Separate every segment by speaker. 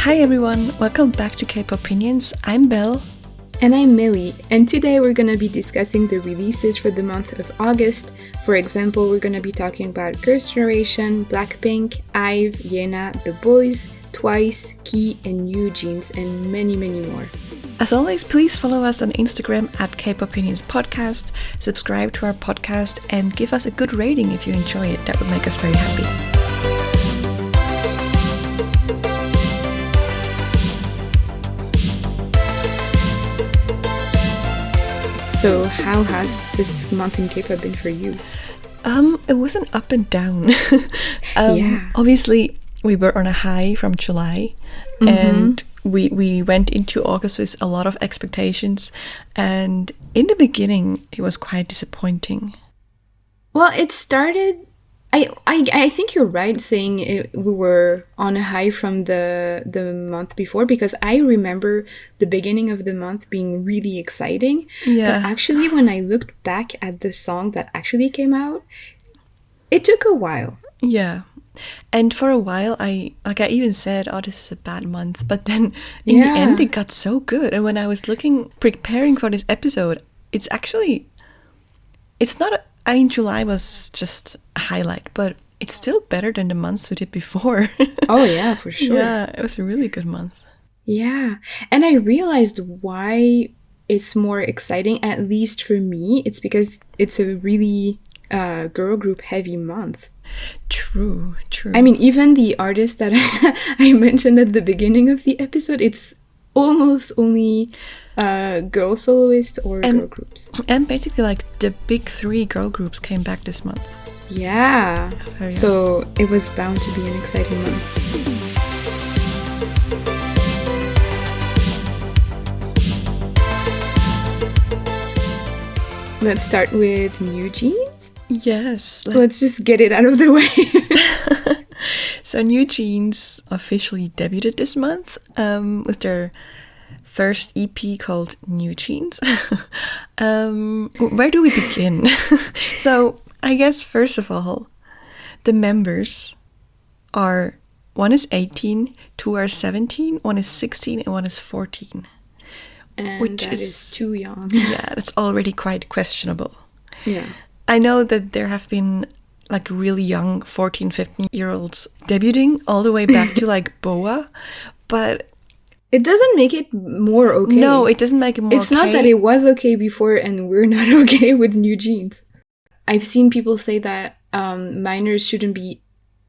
Speaker 1: Hi everyone, welcome back to K-popinions. I'm Belle.
Speaker 2: And I'm Milie, and today we're going to be discussing the releases for the month of August. For example, we're going to be talking about Girls' Generation, Blackpink, IVE, Yena, The Boys, Twice, Key, and New Jeans, and many, many more.
Speaker 1: As always, please follow us on Instagram at K-popinions podcast, subscribe to our podcast, and give us a good rating if you enjoy it. That would make us very happy.
Speaker 2: So how has this month in K-pop been for you?
Speaker 1: It was an up and down.
Speaker 2: Yeah.
Speaker 1: Obviously, we were on a high from July, and we went into August with a lot of expectations, and in the beginning, it was quite disappointing.
Speaker 2: Well, it started... I think you're right saying we were on a high from the month before, because I remember the beginning of the month being really exciting.
Speaker 1: Yeah.
Speaker 2: But actually, when I looked back at the song that actually came out, it took a while.
Speaker 1: Yeah. And for a while, I even said, oh, this is a bad month. But then in the end, it got so good. And when I was preparing for this episode, it's not... I mean, July was just a highlight, but it's still better than the months we did before.
Speaker 2: Oh, yeah, for sure.
Speaker 1: Yeah, it was a really good month.
Speaker 2: Yeah. And I realized why it's more exciting, at least for me. It's because it's a really girl group heavy month.
Speaker 1: True.
Speaker 2: I mean, even the artist that I mentioned at the beginning of the episode, it's almost only girl soloists or girl groups.
Speaker 1: And basically, like, the big three girl groups came back this month.
Speaker 2: Yeah. So it was bound to be an exciting month. Let's start with New Jeans.
Speaker 1: Yes.
Speaker 2: Let's just get it out of the way.
Speaker 1: So New Jeans officially debuted this month with their first EP called New Jeans. Where do we begin? So I guess first of all, the members are, one is 18, two are 17, one is 16, and one is 14.
Speaker 2: And
Speaker 1: which
Speaker 2: that is too young.
Speaker 1: Yeah, that's already quite questionable.
Speaker 2: Yeah.
Speaker 1: I know that there have been like really young 14, 15-year-olds debuting all the way back to like BoA, but
Speaker 2: it doesn't make it more okay.
Speaker 1: No, it doesn't make it more okay.
Speaker 2: It's not that it was okay before and we're not okay with New Jeans. I've seen people say that minors shouldn't be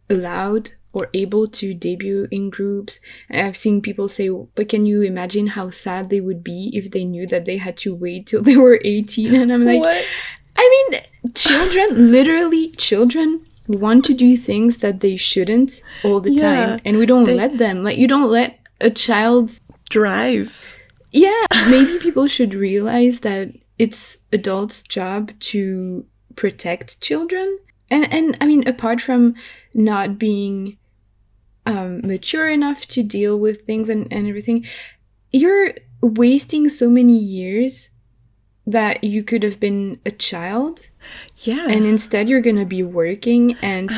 Speaker 2: allowed or able to debut in groups. And I've seen people say, but can you imagine how sad they would be if they knew that they had to wait till they were 18? And I'm like,
Speaker 1: what?
Speaker 2: I mean, children want to do things that they shouldn't all the time. And we don't let them. Like, you don't let a child's
Speaker 1: drive.
Speaker 2: Yeah, maybe people should realize that it's adults' job to protect children. And I mean, apart from not being mature enough to deal with things and everything, you're wasting so many years that you could have been a child. Yeah. And instead you're going to be working and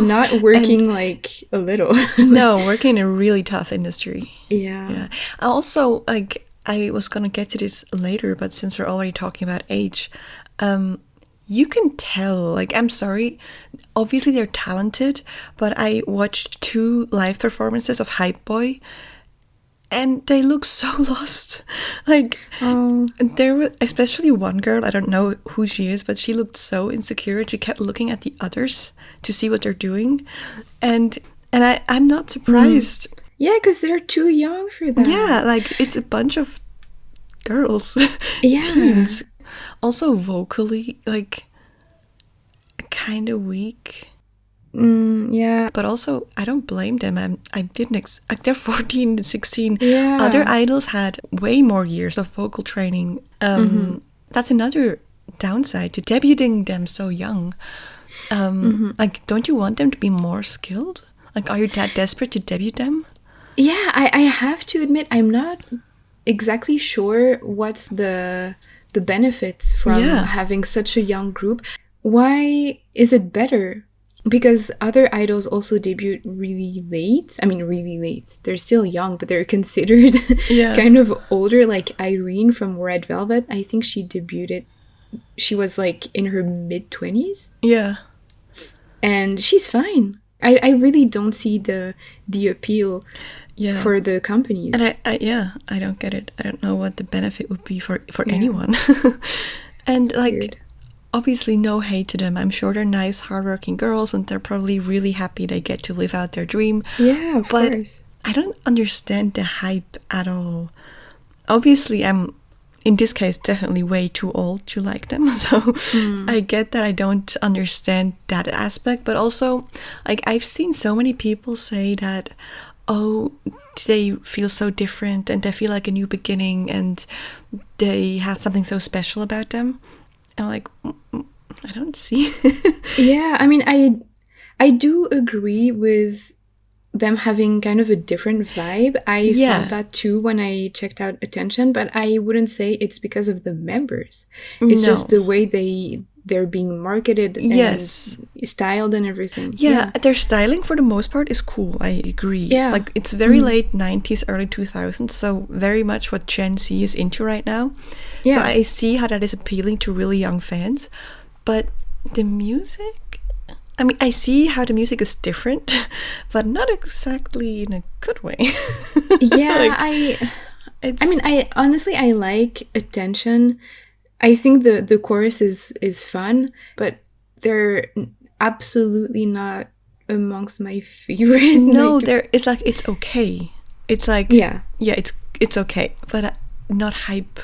Speaker 2: not working like a little.
Speaker 1: No, working in a really tough industry.
Speaker 2: Yeah.
Speaker 1: Also, like, I was going to get to this later, but since we're already talking about age, you can tell, like, I'm sorry, obviously they're talented, but I watched 2 live performances of Hype Boy, and they look so lost. Like, there was especially one girl, I don't know who she is, but she looked so insecure, and she kept looking at the others to see what they're doing. And I'm not surprised.
Speaker 2: Yeah, because they're too young for that.
Speaker 1: Yeah, like, it's a bunch of girls.
Speaker 2: Yeah.
Speaker 1: Teens. Also vocally, like, kind of weak.
Speaker 2: Yeah.
Speaker 1: But also, I don't blame them. I didn't like, they're 14 and 16.
Speaker 2: Yeah.
Speaker 1: Other idols had way more years of vocal training. That's another downside to debuting them so young. Like, don't you want them to be more skilled? Like, are you that desperate to debut them?
Speaker 2: Yeah, I have to admit, I'm not exactly sure what's the benefits from having such a young group. Why is it better? because other idols also debut really late. I mean, really late. They're still young, but they're considered
Speaker 1: Yeah.
Speaker 2: kind of older. Like Irene from Red Velvet, I think she debuted. She was like in her mid-20s,
Speaker 1: Yeah.
Speaker 2: and she's fine. I really don't see the appeal
Speaker 1: Yeah.
Speaker 2: for the companies.
Speaker 1: And I don't get it. I don't know what the benefit would be for
Speaker 2: Yeah.
Speaker 1: anyone. And like,
Speaker 2: Weird.
Speaker 1: obviously no hate to them. I'm sure they're nice, hardworking girls, and they're probably really happy they get to live out their dream.
Speaker 2: Yeah, of
Speaker 1: But
Speaker 2: course.
Speaker 1: I don't understand the hype at all. Obviously, I'm in this case definitely way too old to like them, so I get that I don't understand that aspect. But also, like, I've seen so many people say that, oh, they feel so different and they feel like a new beginning and they have something so special about them. I'm like, I don't see.
Speaker 2: Yeah, I mean, I do agree with them having kind of a different vibe. I
Speaker 1: Yeah.
Speaker 2: thought that too when I checked out Attention, but I wouldn't say it's because of the members. It's just
Speaker 1: No.
Speaker 2: the way they're being marketed and
Speaker 1: Yes.
Speaker 2: styled and everything.
Speaker 1: Yeah, their styling for the most part is cool. I agree.
Speaker 2: Yeah.
Speaker 1: Like, it's very late 90s, early 2000s, so very much what Gen Z is into right now. So
Speaker 2: Yeah.
Speaker 1: I see how that is appealing to really young fans. But the music, I mean, I see how the music is different, but not exactly in a good way.
Speaker 2: Yeah,
Speaker 1: Like,
Speaker 2: I mean, I honestly I like Attention. I think the chorus is fun, but they're absolutely not amongst my favorite.
Speaker 1: no,
Speaker 2: like,
Speaker 1: it's okay. It's like,
Speaker 2: yeah.
Speaker 1: it's okay, but not hype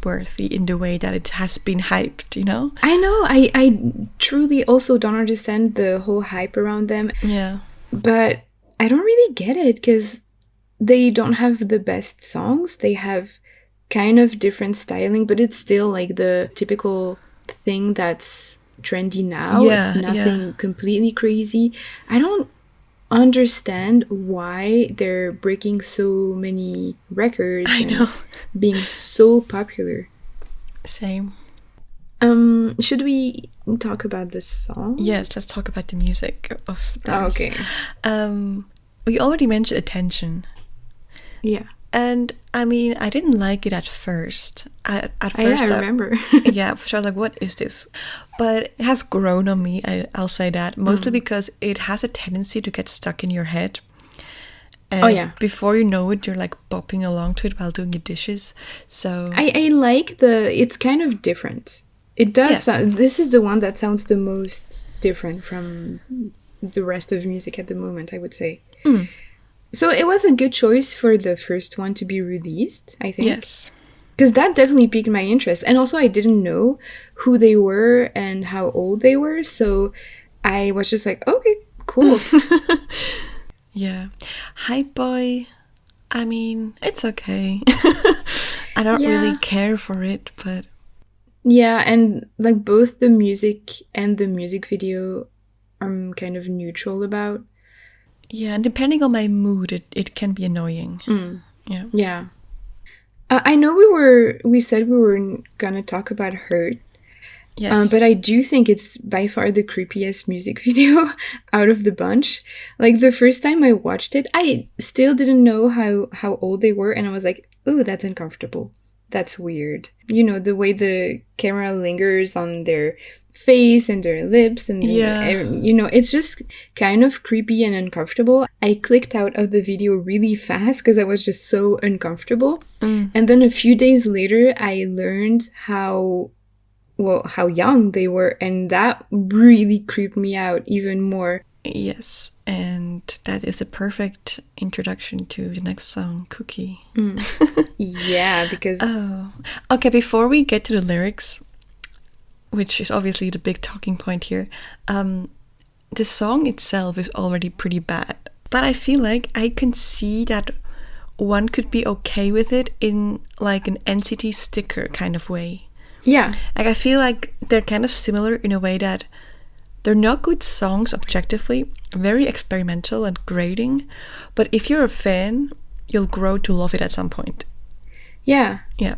Speaker 1: worthy in the way that it has been hyped, you know?
Speaker 2: I know. I truly also don't understand the whole hype around them,
Speaker 1: Yeah.
Speaker 2: but I don't really get it because they don't have the best songs. They have kind of different styling, but it's still like the typical thing that's trendy now.
Speaker 1: Yeah,
Speaker 2: It's nothing completely crazy. I don't understand why they're breaking so many records
Speaker 1: I
Speaker 2: and
Speaker 1: know.
Speaker 2: being so popular.
Speaker 1: Same.
Speaker 2: Should we talk about the song?
Speaker 1: Yes, let's talk about the music of theirs.
Speaker 2: Okay.
Speaker 1: We already mentioned Attention.
Speaker 2: Yeah.
Speaker 1: And I mean, I didn't like it at first. At
Speaker 2: Yeah,
Speaker 1: first,
Speaker 2: I remember.
Speaker 1: yeah, for sure, I was like, what is this? But it has grown on me, I'll say that. Mostly because it has a tendency to get stuck in your head. And
Speaker 2: Oh, yeah.
Speaker 1: before you know it, you're like bopping along to it while doing your dishes. So
Speaker 2: I like it's kind of different. It does
Speaker 1: Yes.
Speaker 2: this is the one that sounds the most different from the rest of music at the moment, I would say. So it was a good choice for the first one to be released, I think.
Speaker 1: yes.
Speaker 2: Because that definitely piqued my interest. And also I didn't know who they were and how old they were. So I was just like, okay, cool.
Speaker 1: Yeah. Hype Boy, I mean, it's okay. I don't
Speaker 2: Yeah.
Speaker 1: really care for it, but
Speaker 2: Yeah, and like both the music and the music video I'm kind of neutral about.
Speaker 1: yeah, and depending on my mood, it can be annoying. Yeah.
Speaker 2: Yeah. I know we said we were gonna talk about Hurt,
Speaker 1: Yes.
Speaker 2: but I do think it's by far the creepiest music video out of the bunch. Like the first time I watched it, I still didn't know how old they were, and I was like, "Ooh, that's uncomfortable. That's weird." You know, the way the camera lingers on their face and their lips, and
Speaker 1: Yeah.
Speaker 2: you know, it's just kind of creepy and uncomfortable. I clicked out of the video really fast because I was just so uncomfortable. And then a few days later, I learned how young they were, and that really creeped me out even more.
Speaker 1: Yes, and that is a perfect introduction to the next song, Cookie.
Speaker 2: Yeah, because
Speaker 1: Oh. Okay, before we get to the lyrics, which is obviously the big talking point here, the song itself is already pretty bad. But I feel like I can see that one could be okay with it in like an NCT sticker kind of way.
Speaker 2: yeah,
Speaker 1: Like, I feel like they're kind of similar in a way that they're not good songs objectively, very experimental and grating, but if you're a fan, you'll grow to love it at some point.
Speaker 2: yeah.
Speaker 1: Yeah.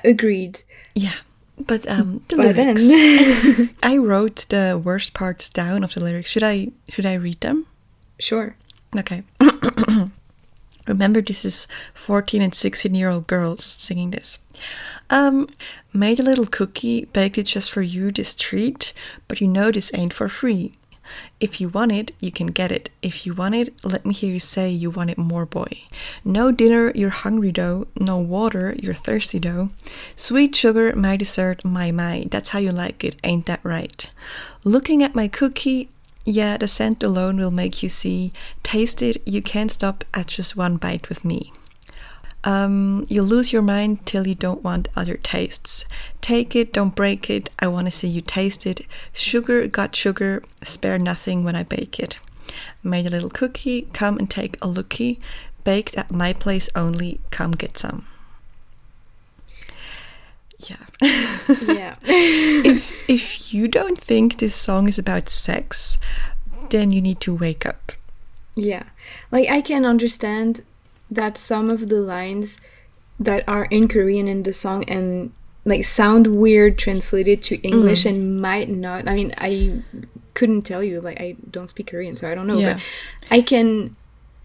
Speaker 2: Agreed.
Speaker 1: Yeah. But the
Speaker 2: But
Speaker 1: lyrics.
Speaker 2: then,
Speaker 1: I wrote the worst parts down of the lyrics. Should I read them?
Speaker 2: sure.
Speaker 1: Okay. Remember, this is 14 and 16-year-old girls singing this. Made a little cookie, baked it just for you, this treat, but you know this ain't for free. If you want it, you can get it. If you want it, let me hear you say you want it more, boy. No dinner, you're hungry though. No water, you're thirsty though. Sweet sugar, my dessert, my, that's how you like it, ain't that right? Looking at my cookie, yeah, the scent alone will make you see. Taste it, you can't stop at just one bite with me. You'll lose your mind till you don't want other tastes. Take it, don't break it, I want to see you taste it. Sugar got sugar, spare nothing when I bake it. Made a little cookie, come and take a lookie. Baked at my place only, come get some. Yeah.
Speaker 2: Yeah.
Speaker 1: If you don't think this song is about sex, then you need to wake up.
Speaker 2: Yeah. Like, I can understand that some of the lines that are in Korean in the song and like sound weird translated to English and might not. I mean, I couldn't tell you, like, I don't speak Korean, so I don't know.
Speaker 1: Yeah.
Speaker 2: But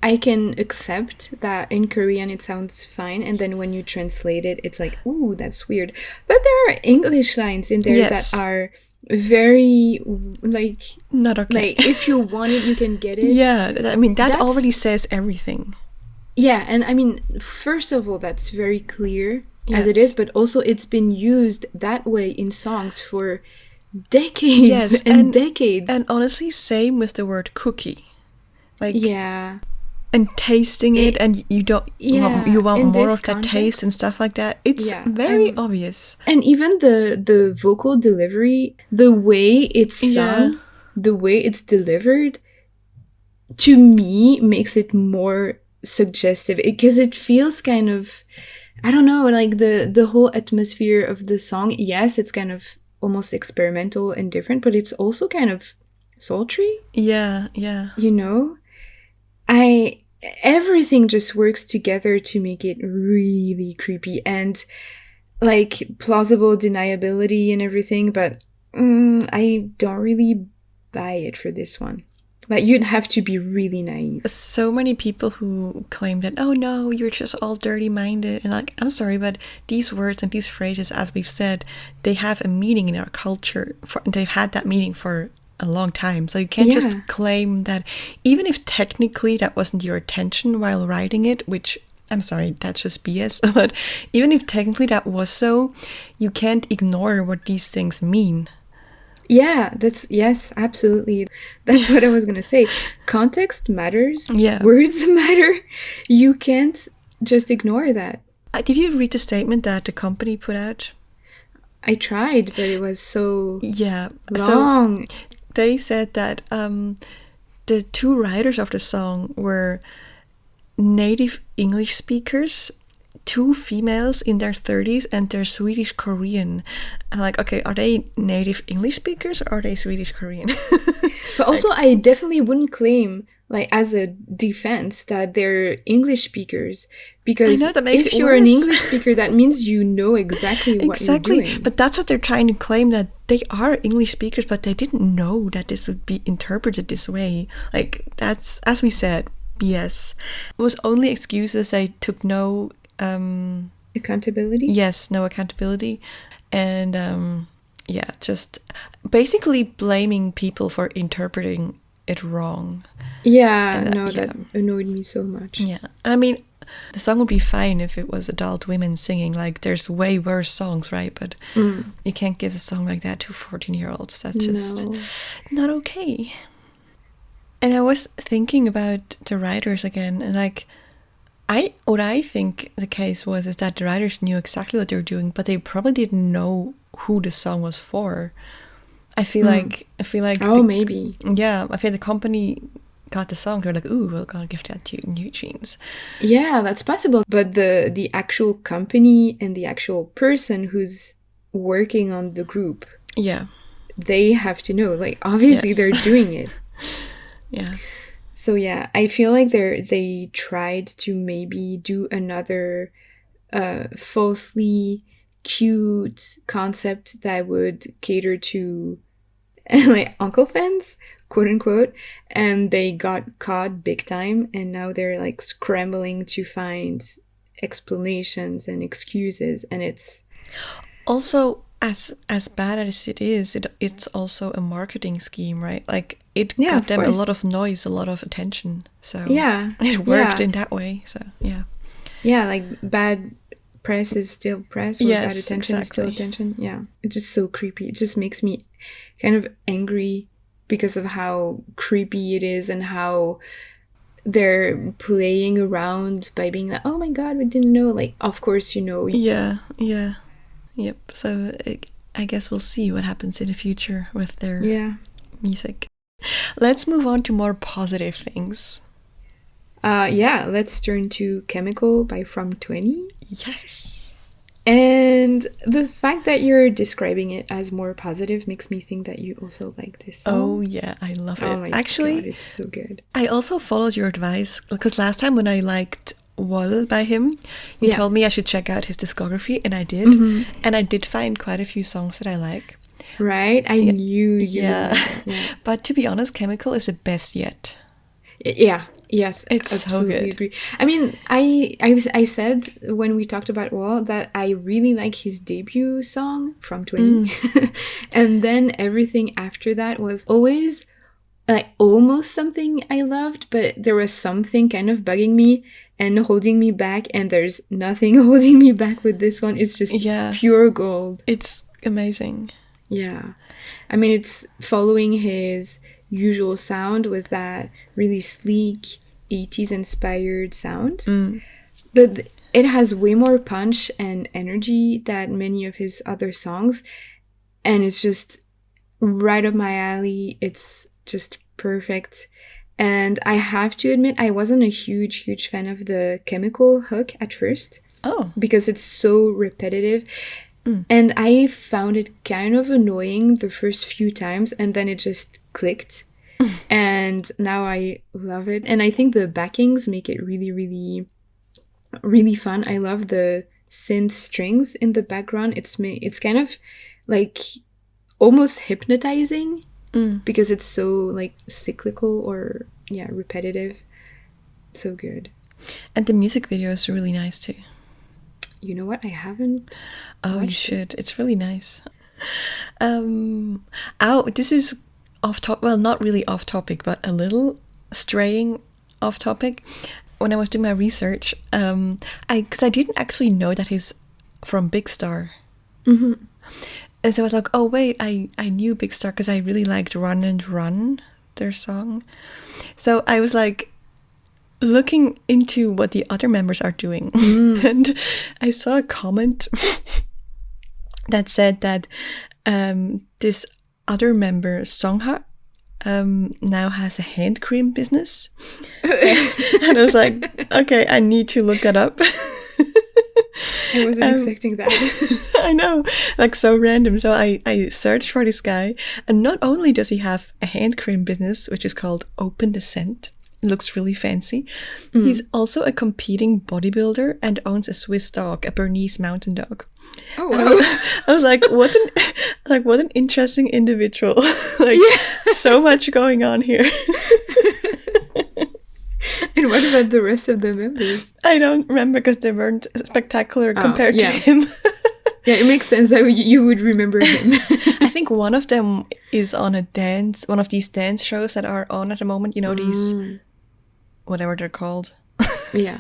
Speaker 2: I can accept that in Korean it sounds fine, and then when you translate it, it's like, ooh, that's weird. But there are English lines in there
Speaker 1: Yes.
Speaker 2: that are very like
Speaker 1: Not okay.
Speaker 2: like if you want it, you can get it.
Speaker 1: Yeah, I mean, that
Speaker 2: That's-
Speaker 1: already says everything.
Speaker 2: Yeah, and I mean, first of all, that's very clear as it
Speaker 1: Yes.
Speaker 2: is, but also it's been used that way in songs for decades
Speaker 1: Yes,
Speaker 2: and decades.
Speaker 1: And honestly, same with the word cookie. Like,
Speaker 2: yeah.
Speaker 1: and tasting it, and you don't,
Speaker 2: Yeah,
Speaker 1: you want
Speaker 2: in
Speaker 1: more
Speaker 2: this
Speaker 1: of that
Speaker 2: context.
Speaker 1: taste and stuff like that. It's
Speaker 2: Yeah,
Speaker 1: very obvious.
Speaker 2: And even the vocal delivery, the way it's sung,
Speaker 1: Yeah.
Speaker 2: the way it's delivered, to me makes it more suggestive because it feels kind of, I don't know, like the whole atmosphere of the song. Yes, it's kind of almost experimental and different, but it's also kind of sultry,
Speaker 1: Yeah.
Speaker 2: you know? Everything just works together to make it really creepy and like plausible deniability and everything, but I don't really buy it for this one. Like, you'd have to be really naive.
Speaker 1: So many people who claim that, oh no, you're just all dirty-minded. And like, I'm sorry, but these words and these phrases, as we've said, they have a meaning in our culture. They've had that meaning for a long time. So you can't just claim that, even if technically that wasn't your intention while writing it, which, I'm sorry, that's just BS. But even if technically that was so, you can't ignore what these things mean.
Speaker 2: Yeah, yes, absolutely. That's what I was gonna say. Context matters.
Speaker 1: Yeah.
Speaker 2: Words matter. You can't just ignore that.
Speaker 1: Did you read the statement that the company put out?
Speaker 2: I tried, but it was so
Speaker 1: So
Speaker 2: long.
Speaker 1: they said that the two writers of the song were native English speakers, two females in their 30s, and they're Swedish Korean. And like, okay, are they native English speakers or are they Swedish Korean?
Speaker 2: But also, I definitely wouldn't claim, like, as a defense, that they're English speakers, because
Speaker 1: I know, that makes
Speaker 2: if
Speaker 1: it
Speaker 2: you're an
Speaker 1: worse.
Speaker 2: English speaker, that means you know exactly what you're doing.
Speaker 1: But that's what they're trying to claim, that they are English speakers, but they didn't know that this would be interpreted this way. Like, that's, as we said, BS. It was only excuses. They took no
Speaker 2: Accountability?
Speaker 1: Yes, no accountability. And just basically blaming people for interpreting it wrong.
Speaker 2: Yeah,
Speaker 1: And,
Speaker 2: that annoyed me so much.
Speaker 1: Yeah. I mean, the song would be fine if it was adult women singing. Like, there's way worse songs, right? But you can't give a song like that to 14-year-olds. That's just not okay. And I was thinking about the writers again, and like, what I think the case was is that the writers knew exactly what they were doing, but they probably didn't know who the song was for. I feel like
Speaker 2: maybe.
Speaker 1: Yeah, I feel the company got the song. They're like, ooh, we're gonna give that to New Jeans.
Speaker 2: Yeah, that's possible. But the actual company and the actual person who's working on the group,
Speaker 1: Yeah,
Speaker 2: they have to know. Like, obviously,
Speaker 1: Yes.
Speaker 2: they're doing it.
Speaker 1: Yeah.
Speaker 2: So yeah, I feel like they tried to maybe do another falsely cute concept that would cater to like uncle fans, quote unquote, and they got caught big time, and now they're like scrambling to find explanations and excuses, and it's
Speaker 1: Also, as bad as it is, it's also a marketing scheme, right? Like it
Speaker 2: yeah,
Speaker 1: got
Speaker 2: of
Speaker 1: them a
Speaker 2: course.
Speaker 1: lot of noise, a lot of attention. So
Speaker 2: Yeah,
Speaker 1: it worked
Speaker 2: yeah,
Speaker 1: in that way. So yeah.
Speaker 2: yeah. Like bad press is still press, or bad
Speaker 1: Yes,
Speaker 2: attention is still
Speaker 1: exactly.
Speaker 2: attention. Yeah, it's just so creepy. It just makes me kind of angry because of how creepy it is and how they're playing around by being like, oh my god, we didn't know. Like, of course, you know.
Speaker 1: Yeah, yeah, yep. So I guess we'll see what happens in the future with their
Speaker 2: Yeah.
Speaker 1: music. Let's move on to more positive things.
Speaker 2: Yeah, let's turn to Chemical by From 20.
Speaker 1: Yes.
Speaker 2: And the fact that you're describing it as more positive makes me think that you also like this song.
Speaker 1: Oh yeah, I love it.
Speaker 2: Oh my
Speaker 1: Actually,
Speaker 2: god, it's so good.
Speaker 1: I also followed your advice because last time when I liked Wall by him, you
Speaker 2: Yeah.
Speaker 1: told me I should check out his discography, and I did.
Speaker 2: Mhm.
Speaker 1: And I did find quite a few songs that I like.
Speaker 2: Right? I
Speaker 1: Yeah.
Speaker 2: knew you would
Speaker 1: Yeah.
Speaker 2: like it. Yeah.
Speaker 1: But to be honest, Chemical is the best yet.
Speaker 2: Yeah. Yes,
Speaker 1: It's so
Speaker 2: absolutely
Speaker 1: good.
Speaker 2: agree. I mean, I said when we talked about Wall that I really like his debut song From 20. And then everything after that was always like almost something I loved, but there was something kind of bugging me and holding me back, and there's nothing holding me back with this one. It's just
Speaker 1: Yeah.
Speaker 2: pure gold.
Speaker 1: It's amazing.
Speaker 2: Yeah. I mean, it's following his usual sound with that really sleek 80s inspired sound. But it has way more punch and energy than many of his other songs. And it's just right up my alley. It's just perfect. And I have to admit, I wasn't a huge fan of the Chemical hook at first.
Speaker 1: Oh.
Speaker 2: Because it's so repetitive. And I found it kind of annoying the first few times, and then it just clicked. And now I love it. And I think the backings make it really fun. I love the synth strings in the background. It's kind of like almost hypnotizing because it's so like cyclical or repetitive. So good.
Speaker 1: And the music video is really nice too.
Speaker 2: You know what? I haven't.
Speaker 1: Oh, you should. It's really nice. This is off topic. Well, not really off topic, but a little straying off topic. When I was doing my research, because I didn't actually know that he's from Big Star. And so I was like, oh wait, I knew Big Star because I really liked Run and Run, their song. So I was like looking into what the other members are doing. And I saw a comment that said that this other member, Songha, now has a hand cream business. And I was like, okay, I need to look that up.
Speaker 2: I wasn't expecting that.
Speaker 1: I know, like so random. So I searched for this guy, and not only does he have a hand cream business, which is called Open Descent. It looks really fancy. He's also a competing bodybuilder and owns a Swiss dog, a Bernese mountain dog.
Speaker 2: Oh wow.
Speaker 1: I was like, what an interesting individual. So much going on here.
Speaker 2: And what about the rest of the members?
Speaker 1: I don't remember because they weren't spectacular compared to him.
Speaker 2: Yeah, it makes sense that you would remember him.
Speaker 1: I think one of them is on one of these dance shows that are on at the moment. You know, these, whatever they're called.
Speaker 2: Yeah.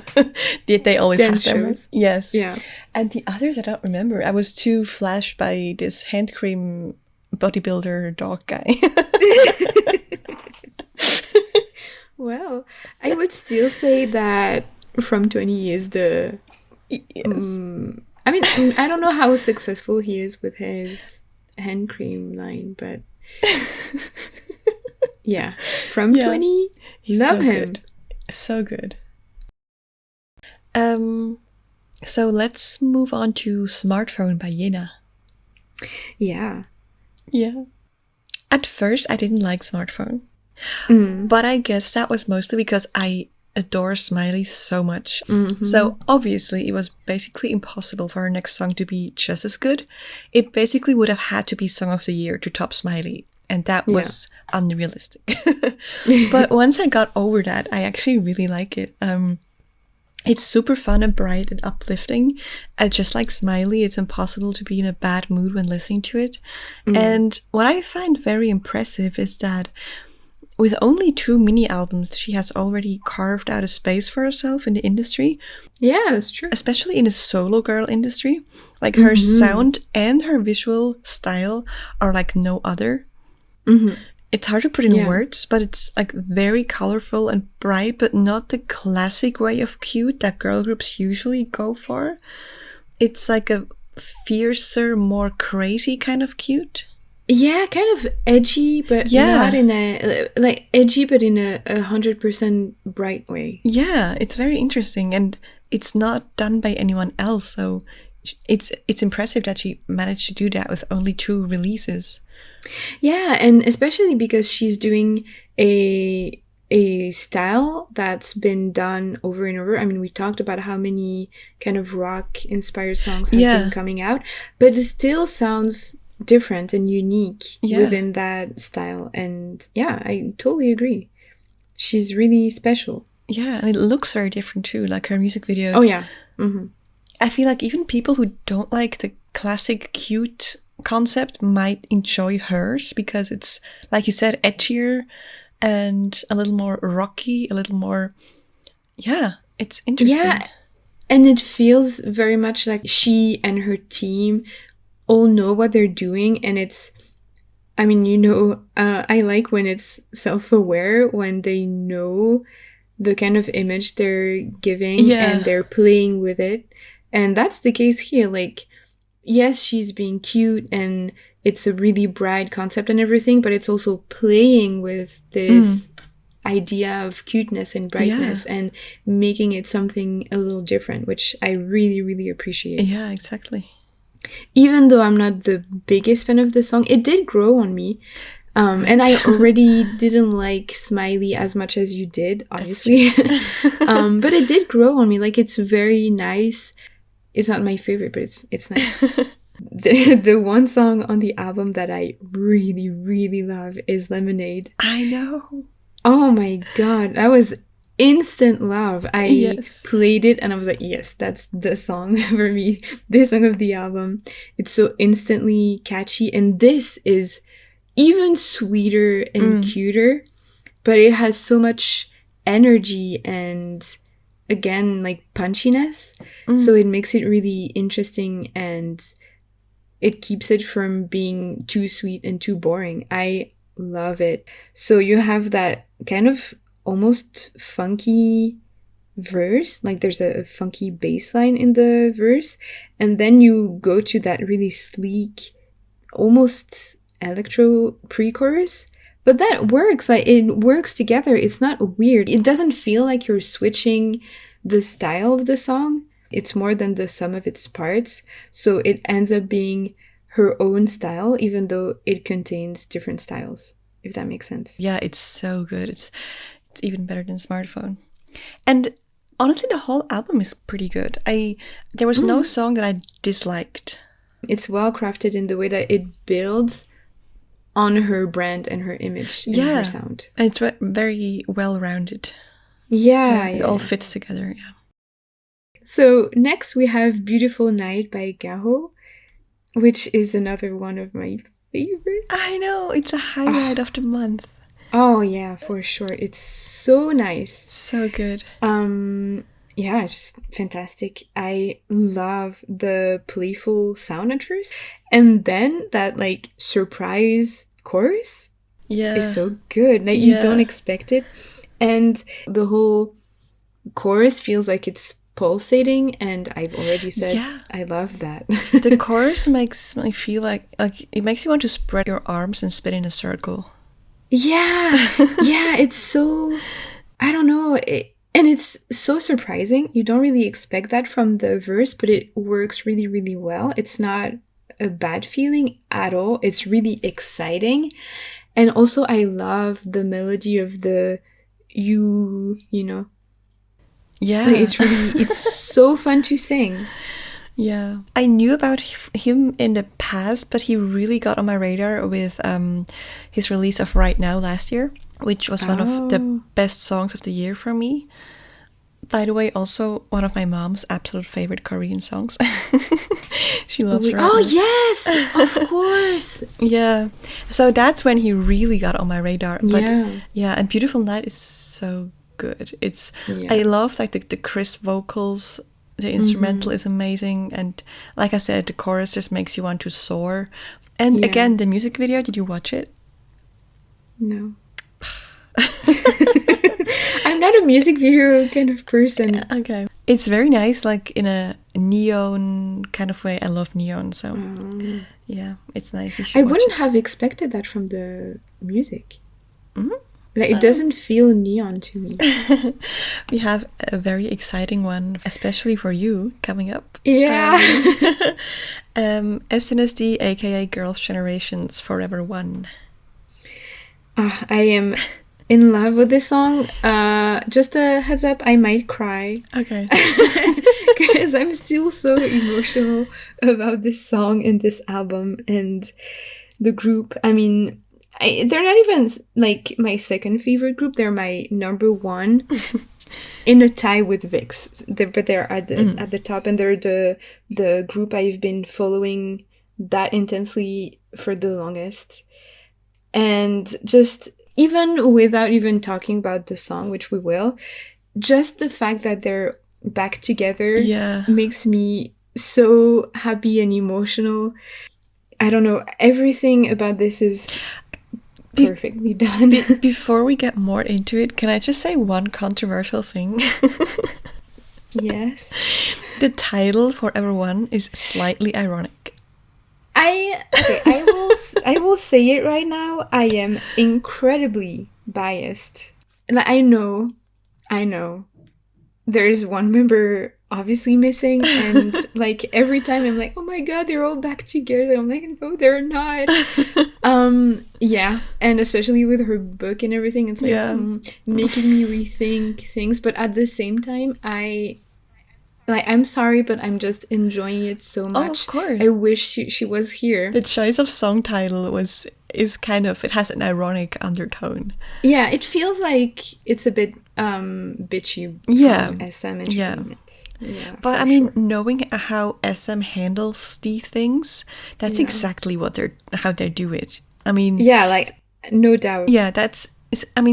Speaker 1: They always
Speaker 2: Dance
Speaker 1: have them.
Speaker 2: shows.
Speaker 1: Yes.
Speaker 2: Yeah.
Speaker 1: And the others I don't remember. I was too flashed by this hand cream bodybuilder dog guy.
Speaker 2: Well, I would still say that From 20 is the...
Speaker 1: Yes.
Speaker 2: I mean, I don't know how successful he is with his hand cream line, but... yeah. From 20, love
Speaker 1: so
Speaker 2: him.
Speaker 1: Good. So good. So let's move on to Smartphone by Yena.
Speaker 2: Yeah.
Speaker 1: Yeah. At first, I didn't like Smartphone. But I guess that was mostly because I adore Milie so much.
Speaker 2: Mm-hmm.
Speaker 1: So obviously it was basically impossible for her next song to be just as good. It basically would have had to be Song of the Year to top Milie, and that was unrealistic. But once I got over that, I actually really like it. It's super fun and bright and uplifting. And just like Milie, it's impossible to be in a bad mood when listening to it. And what I find very impressive is that with only 2 mini albums, she has already carved out a space for herself in the industry.
Speaker 2: Yeah, that's true.
Speaker 1: Especially in the solo girl industry. Like her sound and her visual style are like no other. It's hard to put in words, but it's like very colorful and bright, but not the classic way of cute that girl groups usually go for. It's like a fiercer, more crazy kind of cute.
Speaker 2: Yeah, kind of edgy, but not in a like edgy, but in a 100% bright way.
Speaker 1: Yeah, it's very interesting, and it's not done by anyone else. So it's impressive that she managed to do that with only 2 releases.
Speaker 2: Yeah, and especially because she's doing a style that's been done over and over. I mean, we talked about how many kind of rock inspired songs have been coming out, but it still sounds different and unique within that style. And yeah, I totally agree. She's really special.
Speaker 1: Yeah, and it looks very different too, like her music videos.
Speaker 2: Oh yeah.
Speaker 1: I feel like even people who don't like the classic cute concept might enjoy hers, because it's, like you said, edgier and a little more rocky, a little more, it's interesting.
Speaker 2: Yeah, and it feels very much like she and her team all know what they're doing, and it's, I mean, I like when it's self-aware, when they know the kind of image they're giving and they're playing with it. And that's the case here. Like, yes, she's being cute and it's a really bright concept and everything, but it's also playing with this idea of cuteness and brightness and making it something a little different, which I really, really appreciate.
Speaker 1: Yeah, exactly.
Speaker 2: Even though I'm not the biggest fan of the song, it did grow on me. And I already didn't like Milie as much as you did, obviously. But it did grow on me. Like, it's very nice. It's not my favorite, but it's nice. The one song on the album that I really, really love is Lemonade.
Speaker 1: I know.
Speaker 2: Oh my god, that was instant love. I played it and I was like, yes, that's the song for me. This song of the album. It's so instantly catchy, and this is even sweeter and cuter, but it has so much energy and, again, like punchiness. So it makes it really interesting, and it keeps it from being too sweet and too boring. I love it. So you have that kind of almost funky verse, like there's a funky bass line in the verse, and then you go to that really sleek, almost electro pre-chorus. But that works. Like, it works together. It's not weird. It doesn't feel like you're switching the style of the song. It's more than the sum of its parts. So it ends up being her own style, even though it contains different styles, if that makes sense.
Speaker 1: Yeah, it's so good. It's even better than Smartphone. And honestly, the whole album is pretty good. There was no song that I disliked. It's
Speaker 2: well crafted in the way that it builds on her brand and her image and her sound.
Speaker 1: And it's very well-rounded. It all fits together,
Speaker 2: So next we have Beautiful Night by Garo, which is another one of my favorites.
Speaker 1: I know, it's a highlight of the month.
Speaker 2: Oh yeah, for sure. It's so nice.
Speaker 1: So good.
Speaker 2: Yeah, it's just fantastic. I love the playful sound at first, and then that like surprise chorus is so good. Like, you don't expect it, and the whole chorus feels like it's pulsating, and I've already said I love that.
Speaker 1: The chorus makes me feel like it makes you want to spread your arms and spin in a circle.
Speaker 2: Yeah, it's so, I don't know, and it's so surprising. You don't really expect that from the verse, but it works really, really well. It's not a bad feeling at all. It's really exciting. And also I love the melody of the you know,
Speaker 1: Yeah.
Speaker 2: Like, it's so fun to sing.
Speaker 1: Yeah. I knew about him in the past, but he really got on my radar with his release of Right Now last year, which was one of the best songs of the year for me. By the way, also one of my mom's absolute favorite Korean songs. She loves Right
Speaker 2: Oh,
Speaker 1: Now.
Speaker 2: yes, of course.
Speaker 1: Yeah. So that's when he really got on my radar. But
Speaker 2: Yeah.
Speaker 1: and Beautiful Night is so good.
Speaker 2: Yeah.
Speaker 1: I love like the crisp vocals. The instrumental is amazing, and like I said, the chorus just makes you want to soar. And again, the music video, did you watch it?
Speaker 2: No. I'm not a music video kind of person.
Speaker 1: Okay. It's very nice, like in a neon kind of way. I love neon, so yeah, it's nice. You should
Speaker 2: I
Speaker 1: watch
Speaker 2: wouldn't
Speaker 1: it.
Speaker 2: have expected that from the music.
Speaker 1: Mhm.
Speaker 2: Like, it doesn't feel neon to me.
Speaker 1: We have a very exciting one, especially for you, coming up.
Speaker 2: Yeah.
Speaker 1: SNSD, aka Girls' Generation's Forever One.
Speaker 2: I am in love with this song. Just a heads up, I might cry.
Speaker 1: Okay.
Speaker 2: Because I'm still so emotional about this song and this album and the group. I mean, they're not even like my second favorite group. They're my number one, in a tie with VIX. But they're at the top, and they're the group I've been following that intensely for the longest. And just even without even talking about the song, which we will, just the fact that they're back together makes me so happy and emotional. I don't know, everything about this is perfectly done.
Speaker 1: Before we get more into it, can I just say one controversial thing?
Speaker 2: Yes.
Speaker 1: The title Forever One is slightly ironic.
Speaker 2: I will say it right now. I am incredibly biased. Like, I know there is one member obviously missing, and like every time I'm like, oh my god, they're all back together. I'm like, no, they're not. Yeah, and especially with her book and everything, it's like making me rethink things. But at the same time, I'm sorry, but I'm just enjoying it so much.
Speaker 1: Oh, of course.
Speaker 2: I wish she was here.
Speaker 1: The choice of song title is kind of, it has an ironic undertone.
Speaker 2: Yeah, it feels like it's a bit bitchy from SM Entertainment. Yeah,
Speaker 1: but I mean, knowing how SM handles these things, that's exactly how they do it. I mean,
Speaker 2: like, no doubt.
Speaker 1: Yeah,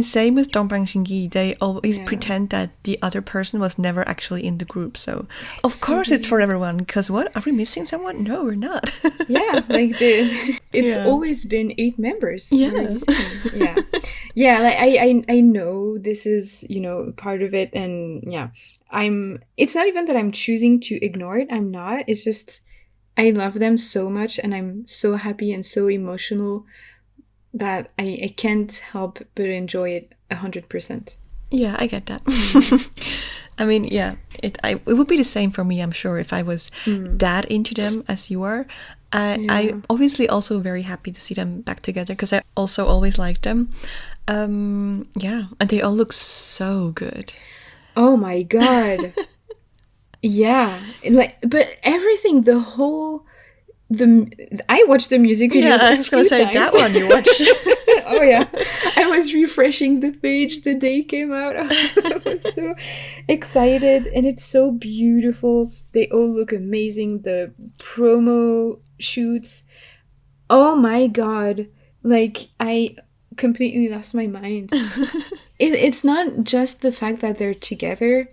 Speaker 1: same with Dongbang Shingi. They always pretend that the other person was never actually in the group. So, of course, it's Forever One. Because what? Are we missing someone? No, we're not.
Speaker 2: Yeah, like it's always been 8 members.
Speaker 1: Yeah.
Speaker 2: Yeah, like I know this is, part of it. And it's not even that I'm choosing to ignore it. I'm not. It's just, I love them so much. And I'm so happy and so emotional that I can't help but enjoy it 100%.
Speaker 1: Yeah, I get that. I mean, it would be the same for me, I'm sure, if I was that into them as you are. I'm obviously also very happy to see them back together, because I also always liked them. And they all look so good.
Speaker 2: Oh my god. Yeah, but everything, I watched the music videos.
Speaker 1: Yeah, I was gonna say times. That one you watched.
Speaker 2: Oh yeah, I was refreshing the page the day it came out. I was so excited, and it's so beautiful. They all look amazing. The promo shoots. Oh my god! Like, I completely lost my mind. It's not just the fact that they're together.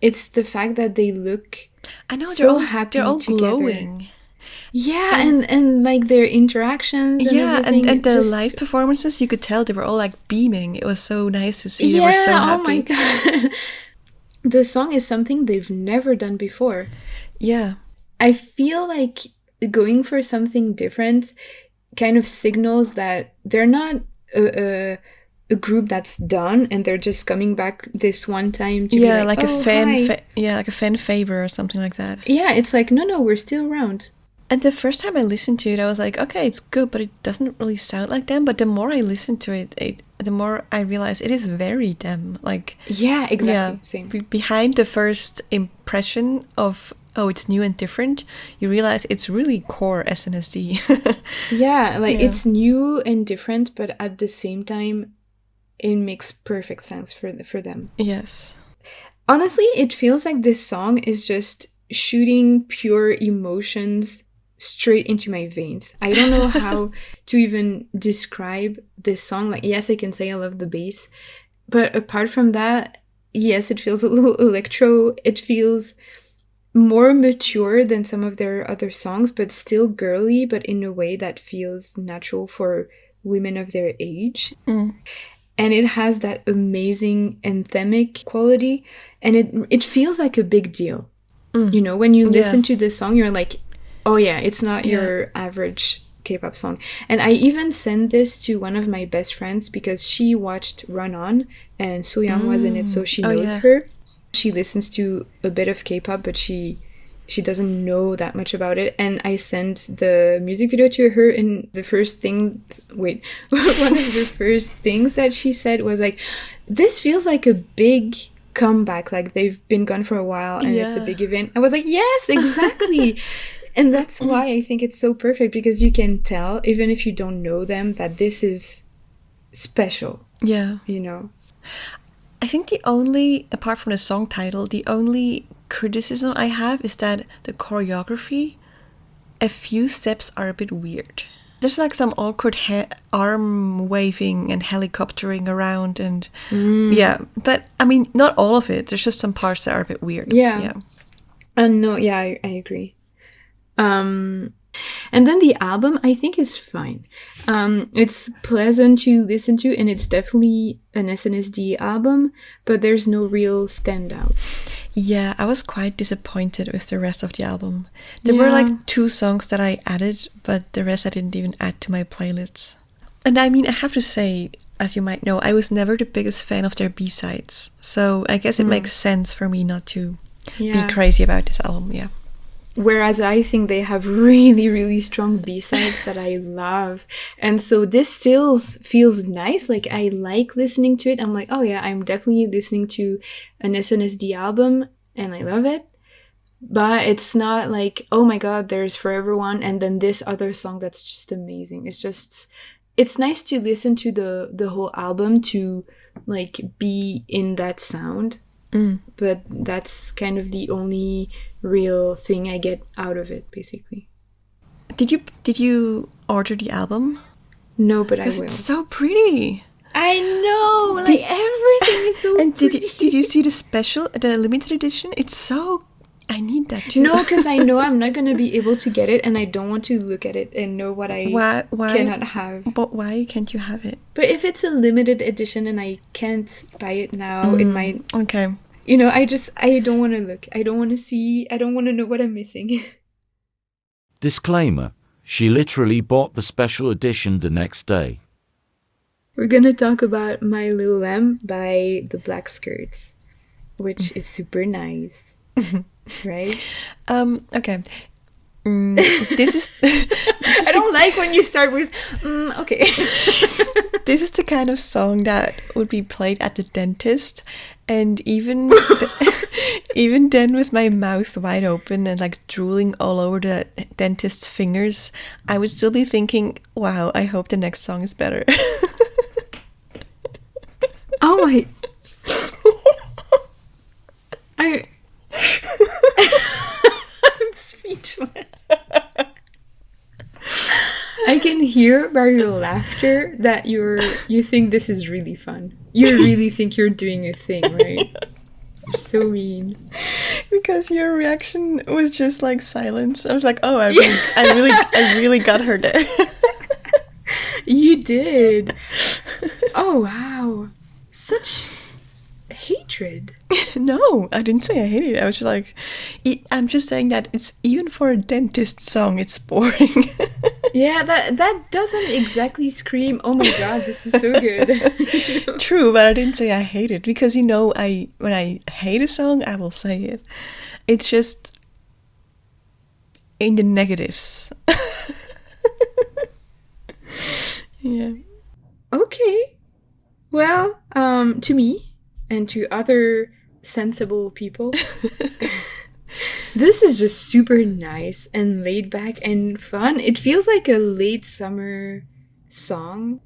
Speaker 2: It's the fact that they look.
Speaker 1: I know,
Speaker 2: so happy.
Speaker 1: They're all
Speaker 2: together.
Speaker 1: Glowing.
Speaker 2: Yeah, and like their interactions and everything.
Speaker 1: And the live performances, you could tell they were all like beaming. It was so nice to see. They were so happy.
Speaker 2: Oh my god. The song is something they've never done before.
Speaker 1: Yeah.
Speaker 2: I feel like going for something different kind of signals that they're not a group that's done and they're just coming back this one time to be like,
Speaker 1: a fan favor or something like that.
Speaker 2: Yeah, it's like, no, we're still around.
Speaker 1: And the first time I listened to it, I was like, okay, it's good, but it doesn't really sound like them. But the more I listen to it, the more I realize it is very them. Like,
Speaker 2: Yeah, exactly.
Speaker 1: yeah,
Speaker 2: Same.
Speaker 1: behind the first impression of, oh, it's new and different, you realize it's really core SNSD.
Speaker 2: Yeah, like
Speaker 1: Yeah.
Speaker 2: it's new and different, but at the same time, it makes perfect sense for them.
Speaker 1: Yes.
Speaker 2: Honestly, it feels like this song is just shooting pure emotions straight into my veins. I don't know how to even describe this song. Like, yes, I can say I love the bass, but apart from that, yes, it feels a little electro. It feels more mature than some of their other songs, but still girly, but in a way that feels natural for women of their age. And it has that amazing anthemic quality, and it feels like a big deal. You know, when you listen to this song, you're like, oh yeah, it's not your average K-pop song. And I even sent this to one of my best friends because she watched Run On and Soyoung was in it, so she knows her. She listens to a bit of K-pop, but she doesn't know that much about it. And I sent the music video to her, and the first thing, one of the first things that she said was like, this feels like a big comeback, like they've been gone for a while and it's a big event. I was like, yes, exactly. And that's why I think it's so perfect, because you can tell, even if you don't know them, that this is special.
Speaker 1: Yeah.
Speaker 2: You know?
Speaker 1: I think the only, apart from the song title, the only criticism I have is that the choreography, a few steps are a bit weird. There's like some awkward arm waving and helicoptering around, and yeah, but I mean, not all of it. There's just some parts that are a bit weird.
Speaker 2: Yeah. And no, yeah, I agree. And then the album, I think, is fine. It's pleasant to listen to, and it's definitely an SNSD album, but there's no real standout.
Speaker 1: Yeah, I was quite disappointed with the rest of the album. There were like 2 songs that I added, but the rest I didn't even add to my playlists. And I mean, I have to say, as you might know, I was never the biggest fan of their B-sides. So I guess it makes sense for me not to be crazy about this album, yeah.
Speaker 2: Whereas I think they have really, really strong B-sides that I love. And so this still feels nice. Like, I like listening to it. I'm like, oh yeah, I'm definitely listening to an SNSD album and I love it. But it's not like, oh my god, there's Forever One and then this other song that's just amazing. It's nice to listen to the whole album to like be in that sound. But that's kind of the only real thing I get out of it, basically.
Speaker 1: Did you order the album?
Speaker 2: No, but I will.
Speaker 1: It's so pretty.
Speaker 2: I know, like everything is so
Speaker 1: and
Speaker 2: pretty.
Speaker 1: Did you see the limited edition? It's so, I need that too.
Speaker 2: No, because I know I'm not gonna be able to get it, and I don't want to look at it and know what I cannot have.
Speaker 1: But why can't you have it?
Speaker 2: But if it's a limited edition and I can't buy it now, it might.
Speaker 1: Okay.
Speaker 2: You know, I don't want to look. I don't want to see. I don't want to know what I'm missing.
Speaker 3: Disclaimer: she literally bought the special edition the next day.
Speaker 2: We're gonna talk about My Little Lamb by the Black Skirts, which is super nice, right?
Speaker 1: Okay. This is
Speaker 2: I don't like when you start with okay.
Speaker 1: This is the kind of song that would be played at the dentist, and even even then, with my mouth wide open and like drooling all over the dentist's fingers, I would still be thinking, wow, I hope the next song is better.
Speaker 2: Oh my. I'm speechless. I can hear by your laughter that you think this is really fun. You really think you're doing a thing, right?
Speaker 1: Yes.
Speaker 2: You're so mean.
Speaker 1: Because your reaction was just like silence. I was like, oh, I really got her there.
Speaker 2: You did. Oh wow. Such hatred.
Speaker 1: No, I didn't say I hated it. I was just like, I'm just saying that it's, even for a dentist song, it's boring.
Speaker 2: Yeah, that doesn't exactly scream, oh my god, this is so good.
Speaker 1: True, but I didn't say I hate it, because when I hate a song, I will say it. It's just, in the negatives. Yeah.
Speaker 2: Okay. Well, to me and to other sensible people, this is just super nice and laid back and fun. It feels like a late summer song,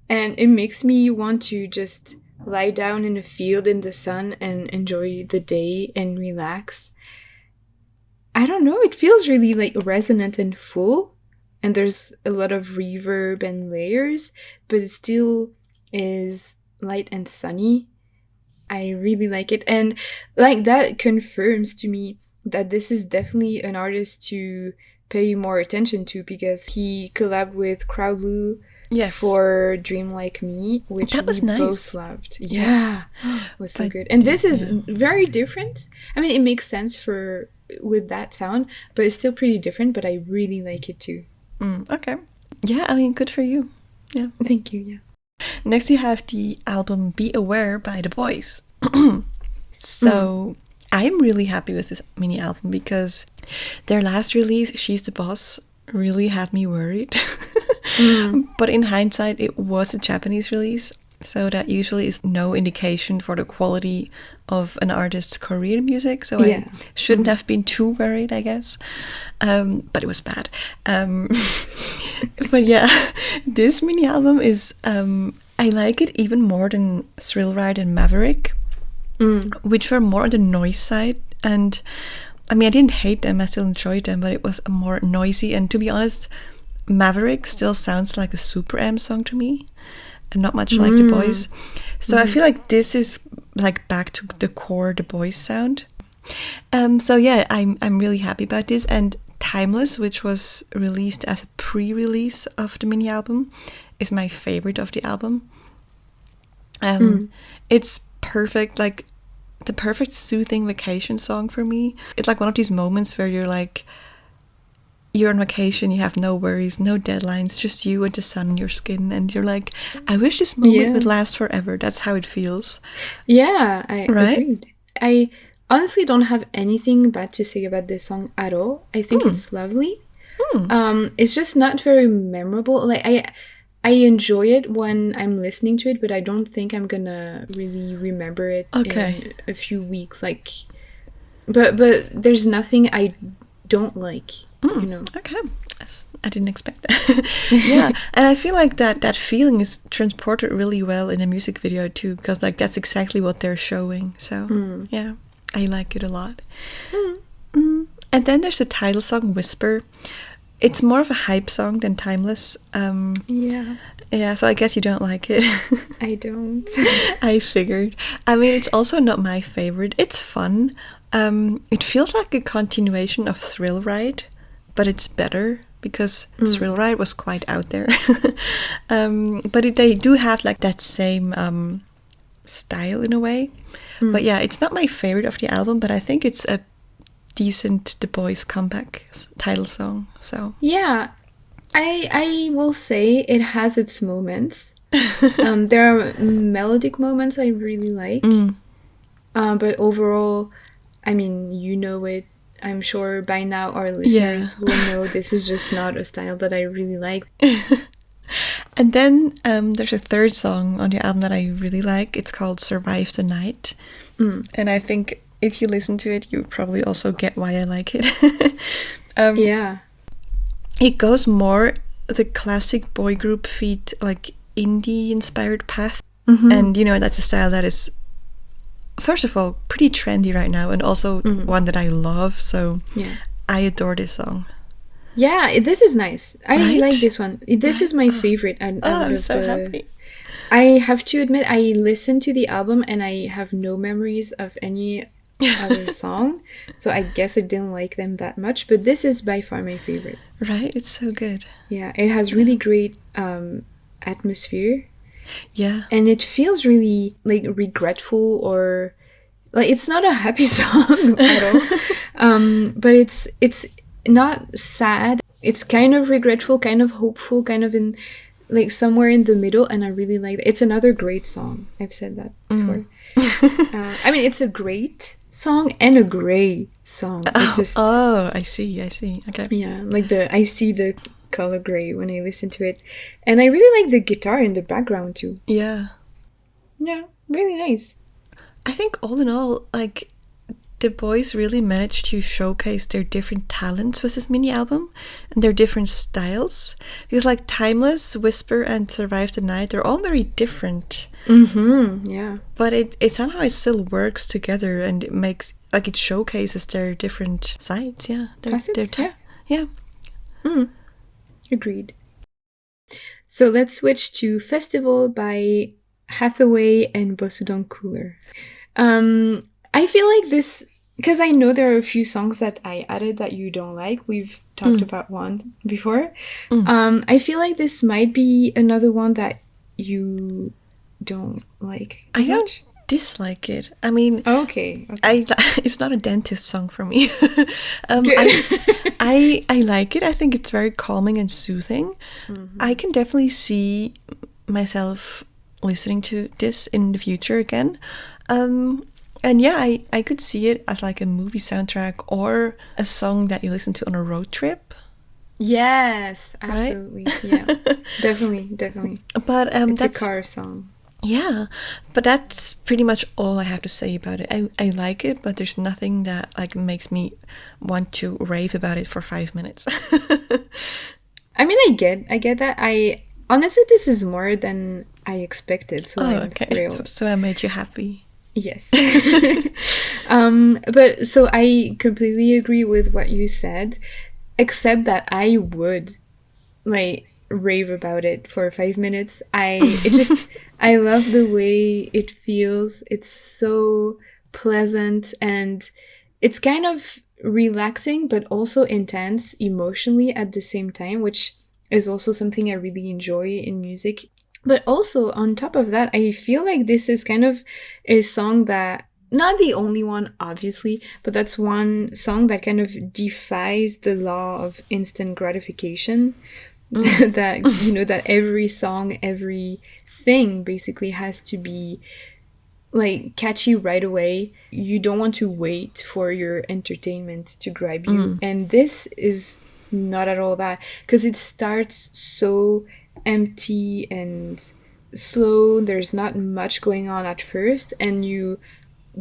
Speaker 2: and it makes me want to just lie down in a field in the sun and enjoy the day and relax. I don't know, it feels really like resonant and full, and there's a lot of reverb and layers, but it still is light and sunny. I really like it, and like that confirms to me that this is definitely an artist to pay more attention to, because he collabed with Crowdloo for Dream Like Me, which
Speaker 1: that was
Speaker 2: we
Speaker 1: nice.
Speaker 2: Both loved. Yeah, it was so good. And this is very different. I mean, it makes sense with that sound, but it's still pretty different, but I really like it too.
Speaker 1: Okay. Yeah, I mean, good for you. Yeah.
Speaker 2: Thank you, yeah.
Speaker 1: Next you have the album Be Aware by The Boys. So I'm really happy with this mini album because their last release, She's the Boss, really had me worried. But in hindsight, it was a Japanese release, so that usually is no indication for the quality of an artist's Korean music, so I shouldn't have been too worried, I guess. But it was bad. But yeah, this mini album is, I like it even more than Thrill Ride and Maverick, which were more on the noise side. And I mean, I didn't hate them, I still enjoyed them, but it was more noisy. And to be honest, Maverick still sounds like a Super M song to me, and not much like The Boys. So I feel like this is like back to the core The Boys sound. So yeah, I'm really happy about this. And Timeless, which was released as a pre-release of the mini album, is my favorite of the album. It's perfect, like the perfect soothing vacation song for me. It's like one of these moments where you're like, you're on vacation, you have no worries, no deadlines, just you and the sun on your skin, and you're like, I wish this moment would last forever. That's how it feels.
Speaker 2: Yeah, I agreed. I honestly don't have anything bad to say about this song at all. I think it's lovely. It's just not very memorable. Like I enjoy it when I'm listening to it, but I don't think I'm gonna really remember it in a few weeks. Like, but there's nothing I don't like. You know.
Speaker 1: Okay. I didn't expect that. Yeah, and I feel like that feeling is transported really well in a music video too, because like that's exactly what they're showing. So yeah, I like it a lot. And then there's the title song, Whisper. It's more of a hype song than Timeless. Yeah, so I guess you don't like it.
Speaker 2: I don't.
Speaker 1: I figured. I mean, it's also not my favorite. It's fun. It feels like a continuation of Thrill Ride, but it's better because Thrill Ride was quite out there. But they do have like that same style in a way. But yeah, it's not my favorite of the album, but I think it's a decent The Boys comeback title song. So
Speaker 2: yeah, I will say it has its moments. There are melodic moments I really like, but overall, I mean, you know it. I'm sure by now our listeners will know this is just not a style that I really like.
Speaker 1: And then there's a third song on the album that I really like. It's called Survive the Night. And I think if you listen to it, you probably also get why I like it.
Speaker 2: Yeah.
Speaker 1: It goes more the classic boy group feat, like indie-inspired path. And, you know, that's a style that is, first of all, pretty trendy right now, and also one that I love. So I adore this song.
Speaker 2: Yeah, this is nice. I like this one. This is my favorite.
Speaker 1: I'm so happy.
Speaker 2: I have to admit, I listened to the album and I have no memories of any other song. So I guess I didn't like them that much. But this is by far my favorite.
Speaker 1: Right? It's so good.
Speaker 2: Yeah, it has really great atmosphere.
Speaker 1: Yeah.
Speaker 2: And it feels really like regretful, or like it's not a happy song at all. But it's not sad. It's kind of regretful, kind of hopeful, kind of in like somewhere in the middle, and I really like it. It's another great song. I've said that before. I mean, it's a great song and a Grey song. It's just
Speaker 1: I see. Okay.
Speaker 2: yeah, like I see the color gray when I listen to it, and I really like the guitar in the background too.
Speaker 1: Yeah.
Speaker 2: Yeah, really nice.
Speaker 1: I think all in all, like, the boys really managed to showcase their different talents with this mini album and their different styles. Because, like, Timeless, Whisper, and Survive the Night, they're all very different.
Speaker 2: Yeah.
Speaker 1: But it somehow it still works together, and it makes, like, it showcases their different sides. Yeah.
Speaker 2: Facets,
Speaker 1: yeah.
Speaker 2: Agreed. So let's switch to Festival by Hathaway and Bosudan Cooler. I feel like this, because I know there are a few songs that I added that you don't like. We've talked about one before. I feel like this might be another one that you don't like
Speaker 1: I don't dislike it. I mean,
Speaker 2: okay.
Speaker 1: It's not a dentist song for me. I like it. I think it's very calming and soothing. I can definitely see myself listening to this in the future again. And yeah, I could see it as like a movie soundtrack or a song that you listen to on a road trip.
Speaker 2: Yes, absolutely. Right? Yeah, definitely.
Speaker 1: But
Speaker 2: it's a car song.
Speaker 1: Yeah, but that's pretty much all I have to say about it. I like it, but there's nothing that like makes me want to rave about it for 5 minutes.
Speaker 2: I mean, I get that. I honestly, this is more than I expected, so I'm thrilled.
Speaker 1: So I made you happy.
Speaker 2: Yes. But so I completely agree with what you said, except that I would like rave about it for 5 minutes. I love the way it feels. It's so pleasant and it's kind of relaxing but also intense emotionally at the same time, which is also something I really enjoy in music. But also on top of that, I feel like this is kind of a song that, not the only one obviously, but that's one song that kind of defies the law of instant gratification. That, you know, that every song, every thing basically has to be like catchy right away. You don't want to wait for your entertainment to grab you. And this is not at all that, because it starts so empty and slow. There's not much going on at first, and you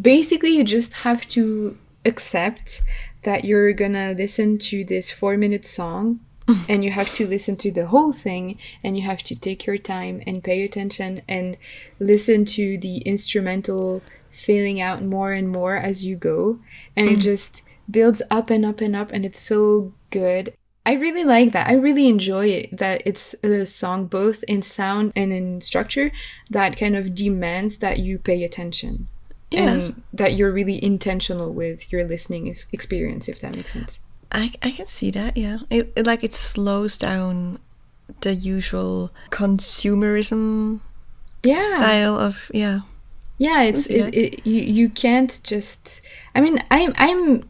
Speaker 2: just have to accept that you're gonna listen to this 4-minute song and you have to listen to the whole thing, and you have to take your time and pay attention and listen to the instrumental filling out more and more as you go, and it just builds up and up and up, and it's so good. I really like that. I really enjoy it, that it's a song both in sound and in structure that kind of demands that you pay attention. Yeah. And that you're really intentional with your listening experience, if that makes sense.
Speaker 1: I can see that, yeah. It slows down the usual consumerism style of, yeah.
Speaker 2: Yeah, you can't just, I mean, I'm